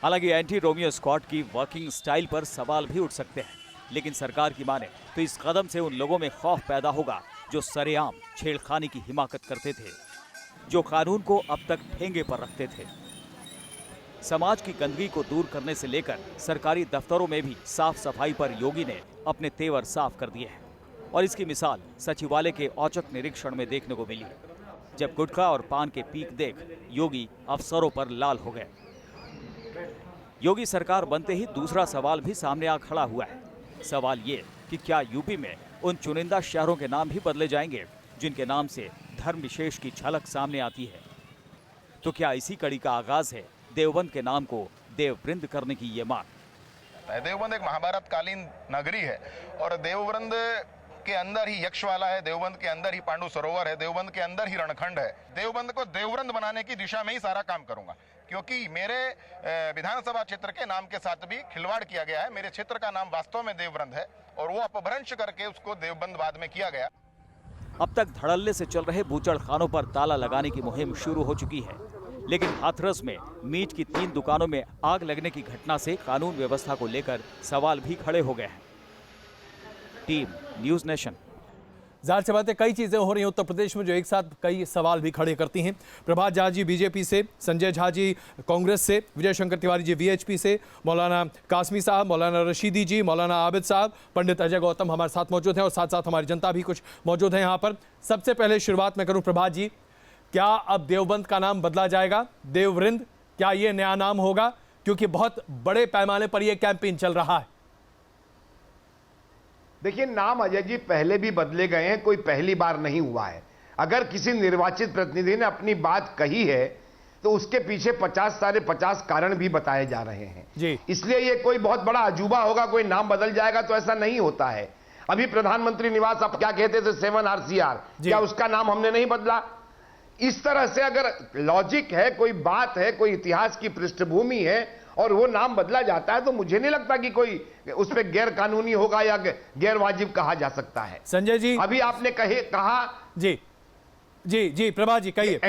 हालांकि एंटी रोमियो स्क्वाड की वर्किंग स्टाइल पर सवाल भी उठ सकते हैं, लेकिन सरकार की माने तो इस कदम से उन लोगों में खौफ पैदा होगा जो सरेआम छेड़खानी की हिमाकत करते थे, जो कानून को अब तक ठेंगे पर रखते थे। समाज की गंदगी को दूर करने से लेकर सरकारी दफ्तरों में भी साफ सफाई पर योगी ने अपने तेवर साफ कर दिए हैं और इसकी मिसाल सचिवालय के औचक निरीक्षण में देखने को मिली, जब गुटखा और पान के पीक देख योगी अफसरों पर लाल हो गए। योगी सरकार बनते ही दूसरा सवाल भी सामने आ खड़ा हुआ है। सवाल ये कि क्या यूपी में उन चुनिंदा शहरों के नाम भी बदले जाएंगे जिनके नाम से धर्म विशेष की झलक सामने आती है? तो क्या इसी कड़ी का आगाज है देवबंद के नाम को देववृंद करने की ये मांग? देवबंद एक महाभारत कालीन नगरी है और देववृंद के अंदर ही यक्षवाला है, देवबंद के अंदर ही पांडु सरोवर है, देवबंद के अंदर ही रणखंड है। देवबंद को देववृंद बनाने की दिशा में ही सारा काम करूंगा, क्योंकि मेरे विधानसभा क्षेत्र के नाम के साथ भी खिलवाड़ किया गया है। मेरे क्षेत्र का नाम वास्तव में देववृंद है और वो अपभ्रंश करके उसको देवबंद बाद में किया गया। अब तक धड़ल्ले से चल रहे बूचड़ खानों पर ताला लगाने की मुहिम शुरू हो चुकी है, लेकिन हाथरस में मीट की 3 दुकानों में आग लगने की घटना से कानून व्यवस्था को लेकर सवाल भी खड़े हो गए हैं। Team news nation. जाहिर सी बात है, कई चीज़ें हो रही हैं उत्तर प्रदेश में जो एक साथ कई सवाल भी खड़े करती हैं। प्रभात झा जी बीजेपी से, संजय झा जी कांग्रेस से, विजय शंकर तिवारी जी वीएचपी से, मौलाना कासमी साहब, मौलाना रशीदी जी, मौलाना आबिद साहब, पंडित अजय गौतम हमारे साथ मौजूद हैं और साथ साथ हमारी जनता भी कुछ मौजूद है यहाँ पर। सबसे पहले शुरुआत में करूँ प्रभात जी, क्या अब देवबंद का नाम बदला जाएगा? देववृंद क्या ये नया नाम होगा? क्योंकि बहुत बड़े पैमाने पर यह कैंपेन चल रहा है। देखिए, नाम अजय जी पहले भी बदले गए हैं, कोई पहली बार नहीं हुआ है। अगर किसी निर्वाचित प्रतिनिधि ने अपनी बात कही है तो उसके पीछे 50 कारण भी बताए जा रहे हैं जी। इसलिए ये कोई बहुत बड़ा अजूबा होगा, कोई नाम बदल जाएगा तो ऐसा नहीं होता है। अभी प्रधानमंत्री निवास आप क्या कहते थे, 7 RCR, क्या उसका नाम हमने नहीं बदला? इस तरह से अगर लॉजिक है, कोई बात है, कोई इतिहास की पृष्ठभूमि है और वो नाम बदला जाता है तो मुझे नहीं लगता कि कोई उस पर गैर कानूनी होगा या गैर वाजिब कहा za सकता है। संजय जी, अभी आपने कहा जी जी जी प्रभात जी कहिए।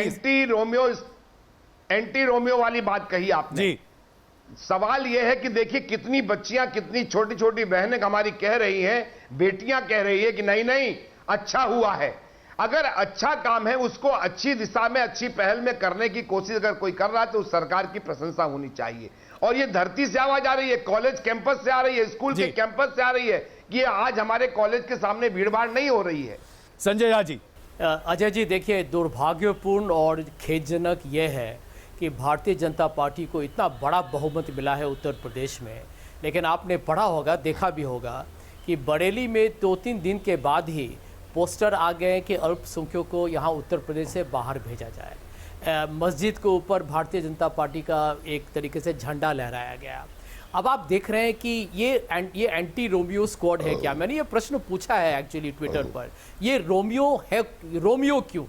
एंटी रोमियो वाली बात कही आपने जी। सवाल यह है कि देखिए कितनी बच्चियां, कितनी छोटी छोटी बहनें हमारी कह रही हैं, बेटियां कह रही है कि नहीं नहीं अच्छा हुआ है। अगर अच्छा काम है उसको अच्छी दिशा में, अच्छी पहल में करने की कोशिश अगर कोई कर रहा है तो उस सरकार की प्रशंसा होनी चाहिए। और ये धरती से आवाज आ रही है, कॉलेज कैंपस से आ रही है, स्कूल के कैंपस से आ रही है कि आज हमारे कॉलेज के सामने भीड़भाड़ नहीं हो रही है। संजय झा जी। अजय जी देखिए, दुर्भाग्यपूर्ण और खेदजनक यह है कि भारतीय जनता पार्टी को इतना बड़ा बहुमत मिला है उत्तर प्रदेश में, लेकिन आपने पढ़ा होगा, देखा भी होगा कि बरेली में 2-3 दिन के बाद ही पोस्टर आ गए कि अल्पसंख्यकों को यहाँ उत्तर प्रदेश से बाहर भेजा जाए। मस्जिद के ऊपर भारतीय जनता पार्टी का एक तरीके से झंडा लहराया गया। अब आप देख रहे हैं कि ये एंटी रोमियो स्क्वाड है क्या? मैंने ये प्रश्न पूछा है एक्चुअली ट्विटर पर। ये रोमियो है, रोमियो क्यों?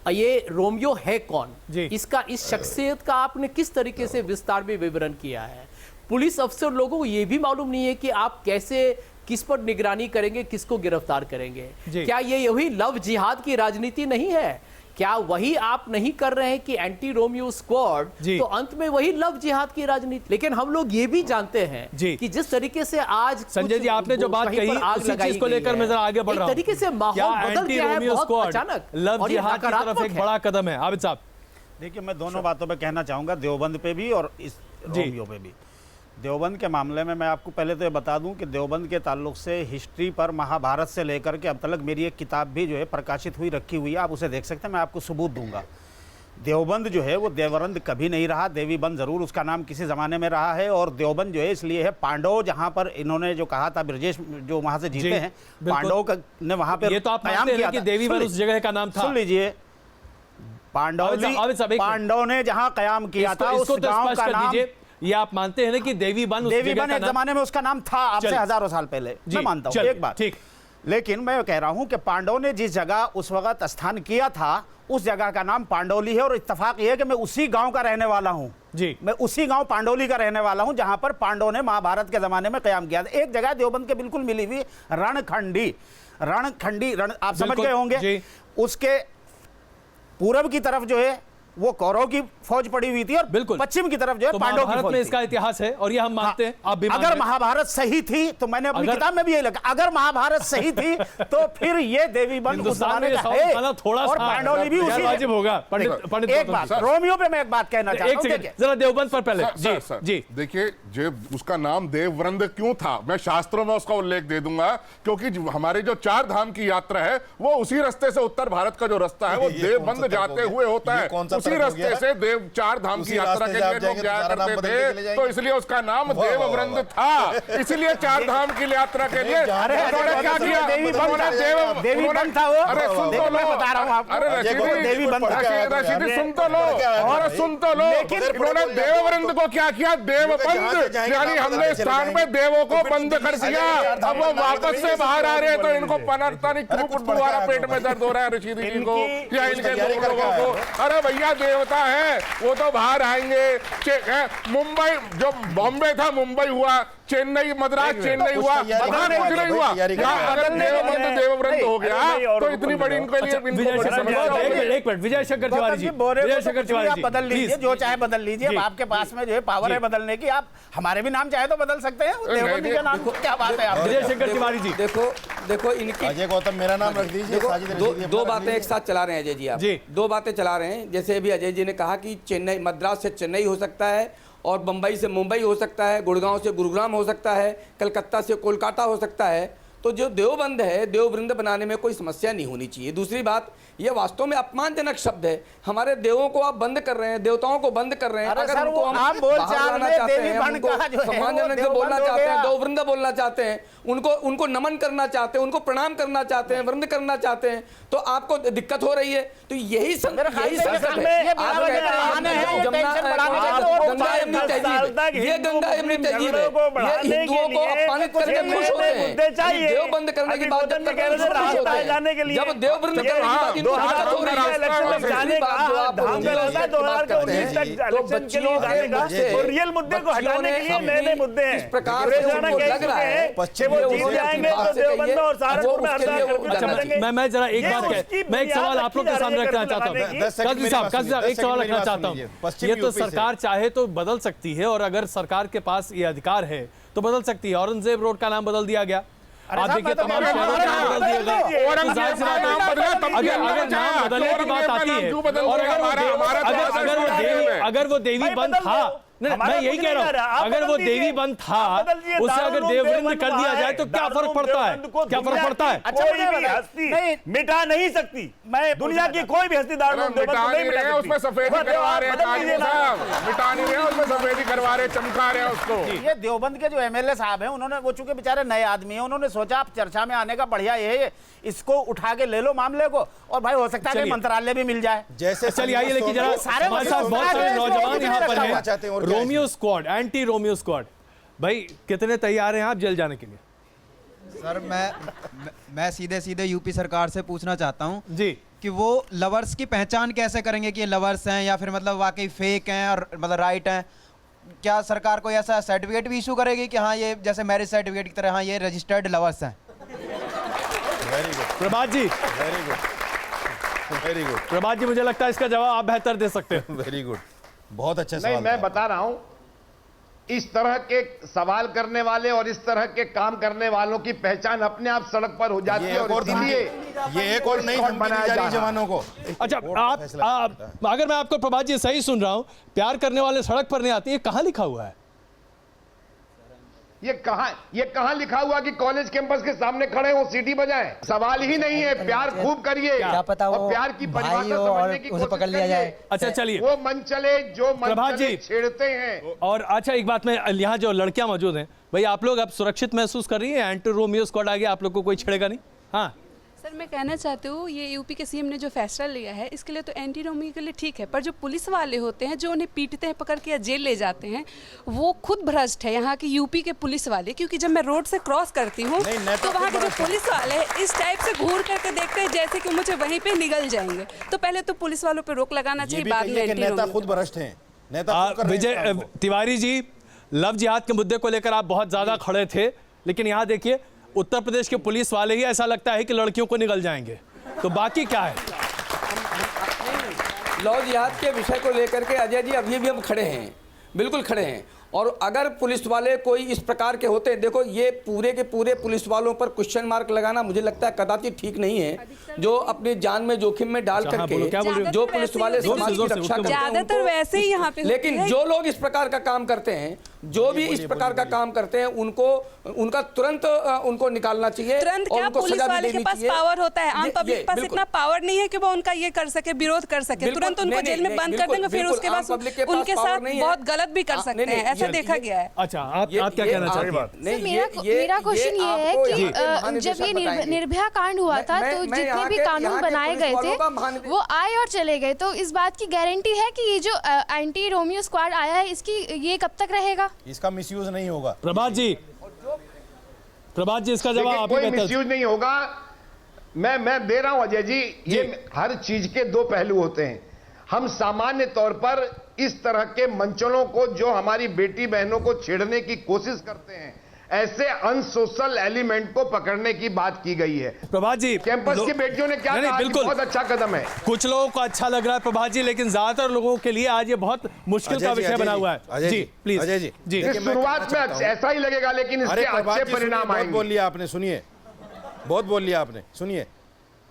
ये रोमियो है कौन? इसका, इस शख्सियत का आपने किस तरीके से विस्तार में विवरण किया है? पुलिस अफसर लोगों को ये भी मालूम नहीं है कि आप कैसे, किस पर निगरानी करेंगे, किसको गिरफ्तार करेंगे? क्या ये वही लव जिहाद की राजनीति नहीं है? क्या वही आप नहीं कर रहे हैं कि एंटी रोमियो स्क्वाड, तो अंत में वही लव जिहाद की राजनीति? लेकिन हम लोग ये भी जानते हैं कि जिस तरीके से आज संजय जी आपने जो बात कही उसी चीज को लेकर मैं जरा आगे बढ़ रहा हूं। तरीके से माहौल बदल गया है बहुत अचानक, लव जिहाद की तरफ एक बड़ा कदम है। आबिद साहब देखिए, मैं दोनों बातों पे कहना चाहूंगा, देवबंद पे भी और इस रोमियो पे भी। देवबंद के मामले में मैं आपको पहले तो ये बता दूं कि देवबंद के ताल्लुक से हिस्ट्री पर महाभारत से लेकर के अब तक मेरी एक किताब भी जो है प्रकाशित हुई रखी हुई है, आप उसे देख सकते हैं, मैं आपको सबूत दूंगा। देवबंद जो है वो देवरंद कभी नहीं रहा, देवीबंद जरूर उसका नाम किसी जमाने में रहा है। और देवबंद जो है इसलिए है, पांडव जहां पर इन्होंने जो कहा था, ब्रजेश जो वहां से जीते हैं, पांडव ने वहां पर ये तो आप मानते हैं कि देवीबंद उस जगह का नाम था। सुन लीजिए, पांडव ने जहां कयाम किया था उस गांव का नाम, ये आप मानते हैं ना कि देवीबंद एक जमाने में उसका नाम था, आपसे हजारों साल पहले, मैं मानता हूं एक बात। ठीक, लेकिन मैं कह रहा हूं कि पांडव ने जिस जगह उस वक्त स्थान किया था उस जगह का नाम पांडौली है। और इत्तेफाक ये है कि मैं उसी गांव का रहने वाला हूं जी, मैं उसी गांव पांडौली का रहने वाला हूं जहां पर पांडवों ने महाभारत के जमाने में कयाम किया था। एक जगह देवबंद के बिल्कुल मिली हुई रणखंडी, आप समझ गए होंगे, उसके पूरब की तरफ जो है वो कौरव की फौज पड़ी हुई थी और बिल्कुल पश्चिम की तरफ जो है तो पांडव की फौज में इसका इतिहास है और ये हम मानते हैं। आप भी अगर महाभारत सही थी तो मैंने अपनी किताब में भी यही लिखा, अगर महाभारत सही थी तो फिर ये देवीबंद उस जमाने का है थोड़ा और पांडौली भी उसी वाजिब होगा। पंडित एक बात रोमियो पे मैं एक बात कहना चाहता हूं, जरा देवबंद पर पहले जी देखिए, जो उसका नाम देववृंद क्यों था, मैं शास्त्रों में उसका उल्लेख दे दूंगा, क्योंकि हमारे जो 4 धाम की यात्रा है वो उसी रास्ते से, उत्तर भारत का जो रास्ता है वो देवबंद जाते हुए होता है, उसी रास्ते से 4 धाम की यात्रा के लिए लोग जाया करते थे, तो इसलिए उसका नाम देववृंद था। इसलिए 4 धाम की यात्रा के लिए उन्होंने क्या किया, देवीबंद था वो। अरे सुन तो लो, बता रहा हूं आपको, अरे रशीदी सुन तो लो, और सुन तो लो, इन्होंने देववृंद को क्या किया, देवबंद, यानी हमने स्थान पे देवों को बंद कर दिया। अब वो वापस से बाहर आ रहे हैं तो इनको पता नहीं क्यों दोबारा पेट में दर्द हो रहा है रशीदी जी को या इनके लोगों को। अरे भैया देवता है वो तो बाहर आएंगे। मुंबई जो बॉम्बे था मुंबई हुआ, चेन्नई मद्रास चेन्नई हुआ, बाहर कुछ नहीं हुआ। अगर देवबंद देवव्रत हो गया तो इतनी बड़ी इनके लिए एक मिनट विजय शंकर तिवारी जी, विजय शंकर तिवारी जी, बदल लीजिए जो चाहे बदल लीजिए, आपके पास में जो है पावर है बदलने की, आप हमारे भी नाम चाहे तो बदल सकते हैं, देवबंद का नाम क्या बात है। विजय शंकर तिवारी जी देखो इनकी अजय गौतम मेरा नाम रख दीजिए। दो बातें एक साथ चला रहे हैं अजय जी, आप 2 बातें चला रहे हैं। जैसे अभी अजय जी ने कहा कि चेन्नई, मद्रास से चेन्नई हो सकता है और बंबई से मुंबई हो सकता है, गुड़गांव से गुरुग्राम हो सकता है, कलकत्ता से कोलकाता हो सकता है। तो जो देवबंद है, देववृंद बनाने में कोई समस्या नहीं होनी चाहिए। दूसरी बात, ये वास्तव में अपमानजनक शब्द है, हमारे देवों को आप बंद कर रहे हैं, देवताओं को बंद कर रहे हैं। अगर उनको हम सम्मानजनक से बोलना चाहते हैं, देववृंद बोलना चाहते हैं, उनको नमन करना चाहते हैं, उनको प्रणाम करना चाहते हैं, वृंद करना चाहते हैं, तो आपको दिक्कत हो रही है। तो यही संसद है। ये गंगा यमुनी तहजीब है, ये हिंदुओं को अपमानित करके खुश होते हैं। देव बंद करने की बात जब देववृंद रियल मुद्दे को हटाने के लिए नए नए मुद्दे हैं। इस प्रकार से लग रहा है मैं जरा एक बात मैं एक सवाल आप लोग के सामने रखना चाहता हूँ, काजी साहब एक सवाल रखना चाहता हूँ। ये तो सरकार चाहे तो बदल सकती है और अगर सरकार के पास ये अधिकार है तो बदल सकती है। औरंगजेब रोड का नाम बदल दिया गया, आप देखिए तमाम शहरों के नाम बदल दिए गए। अगर नाम बदलने की बात आती है और अगर वो देवी बंद था, मैं यही कह रहा हूँ, अगर वो देवी बंद था उसे अगर देववृंद कर दिया जाए तो क्या फर्क पड़ता है, क्या फर्क पड़ता है? हस्ती मिटा नहीं सकती, मैं दुनिया की कोई भी हस्ती उसमें सफेदी करवा रहे मिटा नहीं रहे, उसमें सफेदी करवा रहे, चमका रहे उसको। ये देवबंद के जो एमएलए साहब हैं उन्होंने, वो चूंकि बेचारे नए आदमी हैं, उन्होंने सोचा आप चर्चा में आने का बढ़िया ये है, इसको उठा के ले लो मामले को, और भाई हो सकता है कि मंत्रालय भी मिल जाए। जैसे चलिए आइए, लेकिन जरा हमारे साथ बहुत सारे नौजवान यहाँ पर हैं। Romeo squad, anti Romeo squad, भाई कितने तैयार हैं आप जेल जाने के लिए? सर मैं सीधे सीधे यूपी सरकार से पूछना चाहता हूं जी कि वो लवर्स की पहचान कैसे करेंगे कि ये लवर्स हैं या फिर मतलब वाकई फेक हैं और मतलब राइट हैं? क्या सरकार को ऐसा सर्टिफिकेट भी इशू करेगी कि हाँ ये जैसे मैरिज सर्टिफिकेट की तरह हाँ ये रजिस्टर्ड लवर्स हैं? वेरी गुड प्रभात जी, वेरी गुड, वेरी गुड प्रभात जी, मुझे लगता है इसका जवाब आप बेहतर दे सकते हैं। वेरी गुड, बहुत अच्छा सवाल। नहीं, मैं बता रहा हूं, इस तरह के सवाल करने वाले और इस तरह के काम करने वालों की पहचान अपने आप सड़क पर हो जाती है और इसीलिए ये एक और नई धमकी दी जा रही है जवानों को। अच्छा, आप अगर मैं आपको प्रभात जी सही सुन रहा हूं, प्यार करने वाले सड़क पर नहीं आते, ये कहां लिखा हुआ है? ये कहाँ लिखा हुआ कि कॉलेज कैंपस के सामने खड़े हो सीटी बजाएं? सवाल ही नहीं है। प्यार खूब करिए, क्या पता वो प्यार की परिभाषा समझने की उसे पकड़ लिया जाए। अच्छा चलिए, वो मन चले जो मन चले छेड़ते हैं। और अच्छा एक बात में, यहाँ जो लड़कियां मौजूद हैं, भाई आप लोग अब सुरक्षित महसूस कर रही हैं? एंटी रोमियो स्क्वाड आ गया, आप लोग को कोई छेड़ेगा नहीं? हाँ सर, मैं कहना चाहती हूँ ये यूपी के सीएम ने जो फैसला लिया है इसके लिए तो एंटी रोमियो के लिए ठीक है, पर जो पुलिस वाले होते हैं जो उन्हें पीटते हैं पकड़ के या जेल ले जाते हैं, वो खुद भ्रष्ट है यहाँ की यूपी के पुलिस वाले। क्योंकि जब मैं रोड से क्रॉस करती हूँ तो वहाँ के जो पुलिस वाले हैं इस टाइप से घूर करके देखते हैं जैसे कि मुझे वहीं पे निगल जाएंगे। तो पहले तो पुलिस वालों पर रोक लगाना चाहिए, बाद में एंटी रोमियो। खुद भ्रष्ट हैं। विजय तिवारी जी, लव जिहाद के मुद्दे को लेकर आप बहुत ज्यादा खड़े थे, लेकिन यहाँ देखिए उत्तर प्रदेश के पुलिस वाले ही ऐसा लगता है कि लड़कियों को निगल जाएंगे, तो बाकी क्या है? लव जिहाद के विषय को लेकर के अजय जी अभी भी हम खड़े हैं, बिल्कुल खड़े हैं। और अगर पुलिस वाले कोई इस प्रकार के होते हैं, देखो ये पूरे के पूरे पुलिस वालों पर क्वेश्चन मार्क लगाना मुझे लगता है कदाचित ठीक नहीं है। जो अपनी जान में जोखिम में डाल करके जो पुलिस वाले समाज की रक्षा करते हैं, ज्यादातर वैसे ही यहाँ पे। लेकिन जो लोग इस प्रकार का काम करते हैं, जो भी इस प्रकार का काम करते हैं, उनका तुरंत उनको निकालना चाहिए। तुरंत क्या पुलिस वाले के पास पावर होता है? आम पब्लिक के पास इतना पावर नहीं है कि वो उनका ये कर सके, विरोध कर सके। तुरंत उनको जेल में बंद कर देंगे, फिर उसके बाद उनके साथ बहुत गलत भी कर सकते हैं, ऐसा देखा गया है। अच्छा, आप क्या कहना चाहते हैं? मेरा क्वेश्चन ये है कि जब ये निर्भया कांड हुआ था तो जितने भी कानून बनाए गए थे वो आए और चले गए, तो इस बात की गारंटी है कि ये जो एंटी रोमियो स्क्वाड आया है इसकी ये कब तक रहेगा? इसका मिसयूज नहीं होगा। प्रभात जी, इसका जवाब आप ही कोई मिसयूज नहीं होगा। मैं दे रहा हूं अजय जी, ये हर चीज के दो पहलू होते हैं। हम सामान्य तौर पर इस तरह के मंचलों को जो हमारी बेटी बहनों को छेड़ने की कोशिश करते हैं, ऐसे अनसोशल एलिमेंट को पकड़ने की बात की गई है। प्रभात जी, कैंपस की बेटियों ने क्या कहा? बिल्कुल बहुत अच्छा कदम है। कुछ लोगों को अच्छा लग रहा है प्रभात जी, लेकिन ज्यादातर लोगों के लिए आज ये बहुत मुश्किल का विषय बना हुआ है। जी प्लीज अजय जी, शुरुआत में ऐसा ही लगेगा, लेकिन इसके अच्छे परिणाम आएंगे। बहुत बोल लिया आपने, सुनिए, बहुत बोल लिया आपने, सुनिए।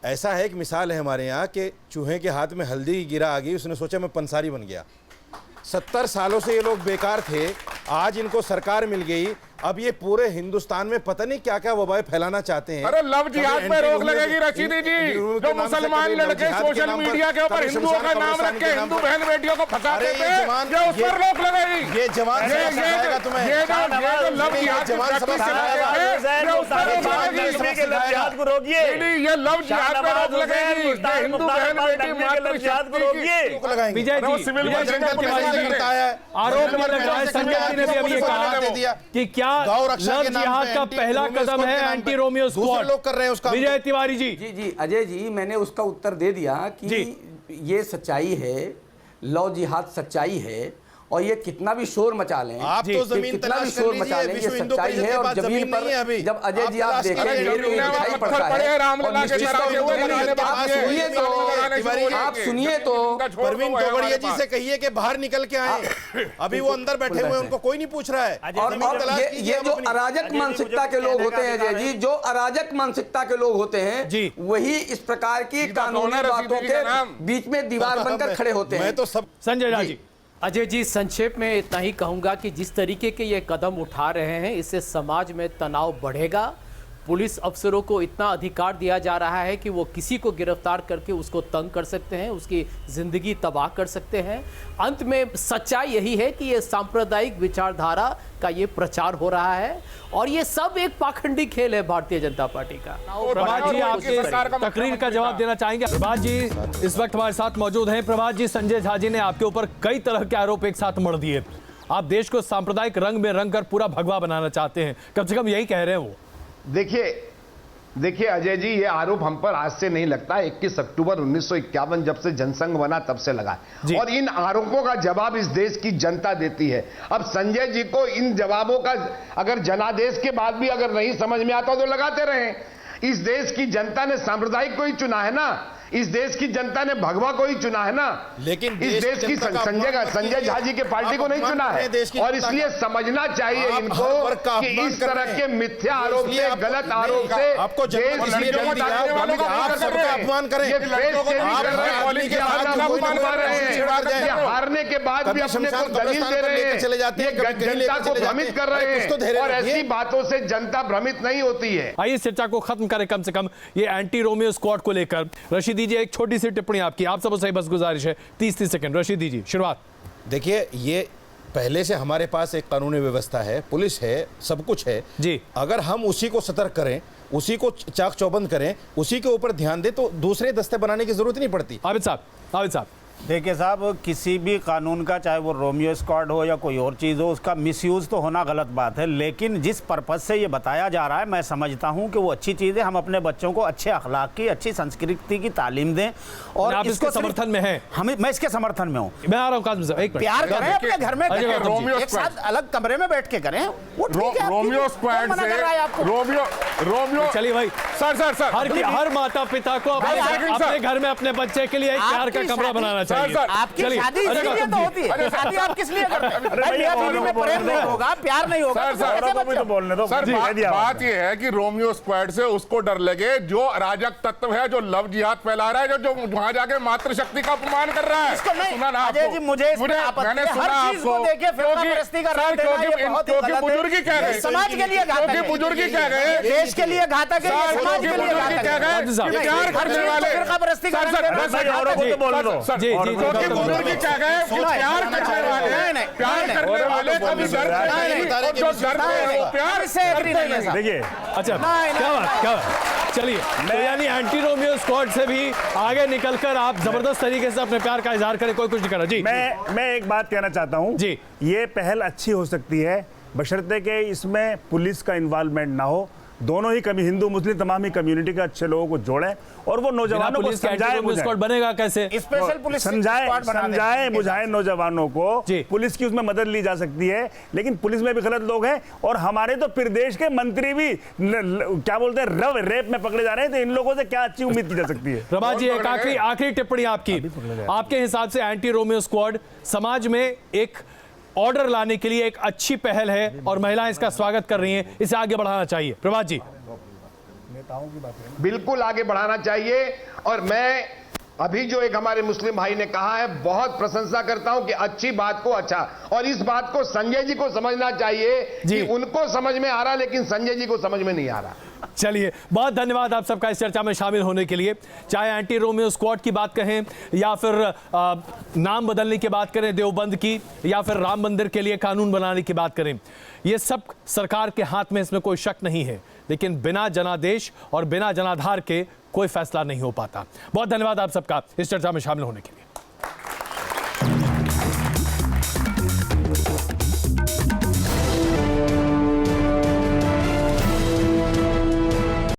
ऐसा है, एक मिसाल है हमारे यहाँ के चूहे के हाथ में हल्दी गिरा आ गई, उसने सोचा मैं पंसारी बन गया। 70 सालों से ये लोग बेकार थे, आज इनको सरकार मिल गई। अब ये पूरे हिंदुस्तान में पता नहीं क्या क्या वबाएं फैलाना चाहते हैं। अरे लव जिहाद पे रोक लगेगी रशीदी जी। जो मुसलमान लड़के सोशल मीडिया के ऊपर हिंदुओं का नाम रख के हिंदू बहन बेटियों को फंसाते थे, ये उस पर रोक लगेगी। ये जवान ये जो लव जिहाद को रोकिए, ये लव जिहाद पे रोक लगेगी। हिंदू बहन बेटी मातृशक्ति विजय जी, आरोप में लग रहा है, संजय जी ने भी अभी ये कहा कि क्या लव जिहाद का पहला कदम है एंटी रोमियो स्क्वाड, लोग कर रहे हैं उसका। विजय तिवारी जी। जी अजय जी, मैंने उसका उत्तर दे दिया कि ये सच्चाई है, लव जिहाद सच्चाई है। और ये कितना भी शोर मचा लें, आप तो जमीन कितना भी शोर मचा लें, ये सच्चाई है। और जमीन पर जब अजय जी आप देखेंगे दिखाई पड़ता है। आप सुनिए तो परवीन तोगड़िया जी से कहिए कि बाहर निकल के आए, अभी वो अंदर बैठे हुए हैं, उनको कोई नहीं पूछ रहा है। और ये जो अराजक मानसिकता के लोग होते हैं अजय जी, जो अराजक मानसिकता के लोग होते हैं, वही इस प्रकार की कानूनी बातों के बीच में दीवार बनकर खड़े होते हैं। तो सब संजय जी। अजय जी, संक्षेप में इतना ही कहूंगा कि जिस तरीके के ये कदम उठा रहे हैं, इससे समाज में तनाव बढ़ेगा। पुलिस अफसरों को इतना अधिकार दिया जा रहा है कि वो किसी को गिरफ्तार करके उसको तंग कर सकते हैं, उसकी जिंदगी तबाह कर सकते हैं। अंत में सच्चाई यही है कि ये सांप्रदायिक विचारधारा का ये प्रचार हो रहा है और ये सब एक पाखंडी खेल है भारतीय जनता पार्टी का। प्रभात जी, आपके तकरीर का जवाब देना चाहेंगे? प्रभात जी इस वक्त हमारे साथ मौजूद हैं। प्रभात जी, संजय झा जी ने आपके ऊपर कई तरह के आरोप एक साथ मढ़ दिए। आप देश को सांप्रदायिक रंग में रंग कर पूरा भगवा बनाना चाहते हैं, कम से कम यही कह रहे हैं वो। देखिए अजय जी, ये आरोप हम पर आज से नहीं लगता। 21 अक्टूबर 1951 जब से जनसंघ बना तब से लगा है, और इन आरोपों का जवाब इस देश की जनता देती है। अब संजय जी को इन जवाबों का अगर जनादेश के बाद भी अगर नहीं समझ में आता तो लगाते रहें। इस देश की जनता ने सांप्रदायिक को ही चुना है ना। इस देश की जनता ने भगवा को ही चुना है ना, लेकिन इस देश की संजय झा जी के पार्टी को नहीं चुना है। और इसलिए समझना चाहिए इनको कि इस तरह के मिथ्या आरोप से, गलत आरोप से आपको अपमान करें, हारने के बाद भी अपने को दलील दे रहे हैं, जनता को भ्रमित कर रहे हैं, और ऐसी बातों से जनता भ्रमित नहीं होती है। आइए चर्चा को खत्म करें कम से कम ये एंटी रोमियो स्क्वाड को लेकर। रशीदी जी, एक छोटी सी टिप्पणी आपकी, आप सबसे बस गुजारिश है 30 सेकंड। रशीदी जी, शुरुआत। देखिए, ये पहले से हमारे पास एक कानूनी व्यवस्था है, पुलिस है, सब कुछ है जी। अगर हम उसी को सतर्क करें, उसी को चाक चौबंद करें, उसी के ऊपर ध्यान दें, तो दूसरे दस्ते बनाने की जरूरत नहीं पड़ती। आबिद साहब देखिए साहब, किसी भी कानून का, चाहे वो रोमियो स्क्वाड हो या कोई और चीज़ हो, उसका मिसयूज़ तो होना गलत बात है, लेकिन जिस पर्पज़ से ये बताया जा रहा है, मैं समझता हूँ कि वो अच्छी चीज़ है। हम अपने बच्चों को अच्छे अखलाक की, अच्छी संस्कृति की तालीम दें, और आप इसके समर्थन में हैं? मैं इसके समर्थन में हूँ। मैं आ रहा हूँ काज़िम साहब, एक प्यार करें अपने घर में, एक साथ अलग कमरे में बैठ के करें, वो ठीक है। रोमियो स्क्वाड से रोमियो चलिए भाई, सर हर माता पिता को अपने घर में अपने बच्चे के लिए एक प्यार का कमरा बनाना चाहिए। आपकी शादी इसीलिए तो होती है, शादी आप किस लिए करते हैं? बीवी में प्रेम नहीं होगा, प्यार नहीं होगा। बात ये है कि रोमियो स्क्वाड से उसको डर लगे जो अराजक तत्व है, जो लव जिहाद फैला रहा है, जो वहां जाके मातृशक्ति का अपमान कर रहा है। सुना ना आपको? मुझे मैंने सुना आपको, क्योंकि बुजुर्ग कह गए, समाज के लिए घातक है, बुजुर्ग कह गए, देश के लिए घातक है, समाज के लिए घातक है, प्यार करने वाले फिरकापरस्ती बुजुर्ग क्या गए, प्यार करने वाले कभी प्यार से देखिए। अच्छा, क्या बात। चलिए, तो यानी एंटी रोमियो स्क्वाड से भी आगे निकलकर आप जबरदस्त तरीके से अपने प्यार का इजहार करें, कोई कुछ नहीं करा जी। मैं एक बात कहना चाहता हूं जी, ये पहल अच्छी हो सकती है बशर्ते कि इसमें पुलिस का इन्वॉल्वमेंट ना हो। दोनों ही हिंदू मुस्लिम तमाम ही कम्युनिटी के अच्छे लोगों को जोड़ें और वो नौजवानों को समझाएं, बनेगा कैसे, स्पेशल पुलिस समझाएं बुझाएं नौजवानों को। पुलिस की उसमें मदद ली जा सकती है, लेकिन पुलिस में भी गलत लोग हैं, और हमारे तो प्रदेश के मंत्री भी क्या बोलते हैं रेप में पकड़े जा रहे हैं, तो इन लोगों से क्या अच्छी उम्मीद की जा सकती है। प्रभा जी, एक आखिरी टिप्पणी आपकी। आपके हिसाब से एंटी रोमियो स्क्वाड समाज में एक ऑर्डर लाने के लिए एक अच्छी पहल है और महिलाएं इसका स्वागत कर रही हैं, इसे आगे बढ़ाना चाहिए। प्रभात जी। नेताओं की बात बिल्कुल आगे बढ़ाना चाहिए, और मैं अभी जो एक हमारे मुस्लिम भाई ने कहा है, बहुत प्रशंसा करता हूं कि अच्छी बात को अच्छा, और इस बात को संजय जी को समझना चाहिए कि उनको समझ में आ रहा, लेकिन संजय जी को समझ में नहीं आ रहा। चलिए, बहुत धन्यवाद आप सबका इस चर्चा में शामिल होने के लिए। चाहे एंटी रोमियो स्क्वाड की बात कहें या फिर नाम बदलने की बात करें देवबंद की, या फिर राम मंदिर के लिए कानून बनाने की बात करें, ये सब सरकार के हाथ में, इसमें कोई शक नहीं है, लेकिन बिना जनादेश और बिना जनाधार के कोई फैसला नहीं हो पाता। बहुत धन्यवाद आप सबका इस चर्चा में शामिल होने के लिए।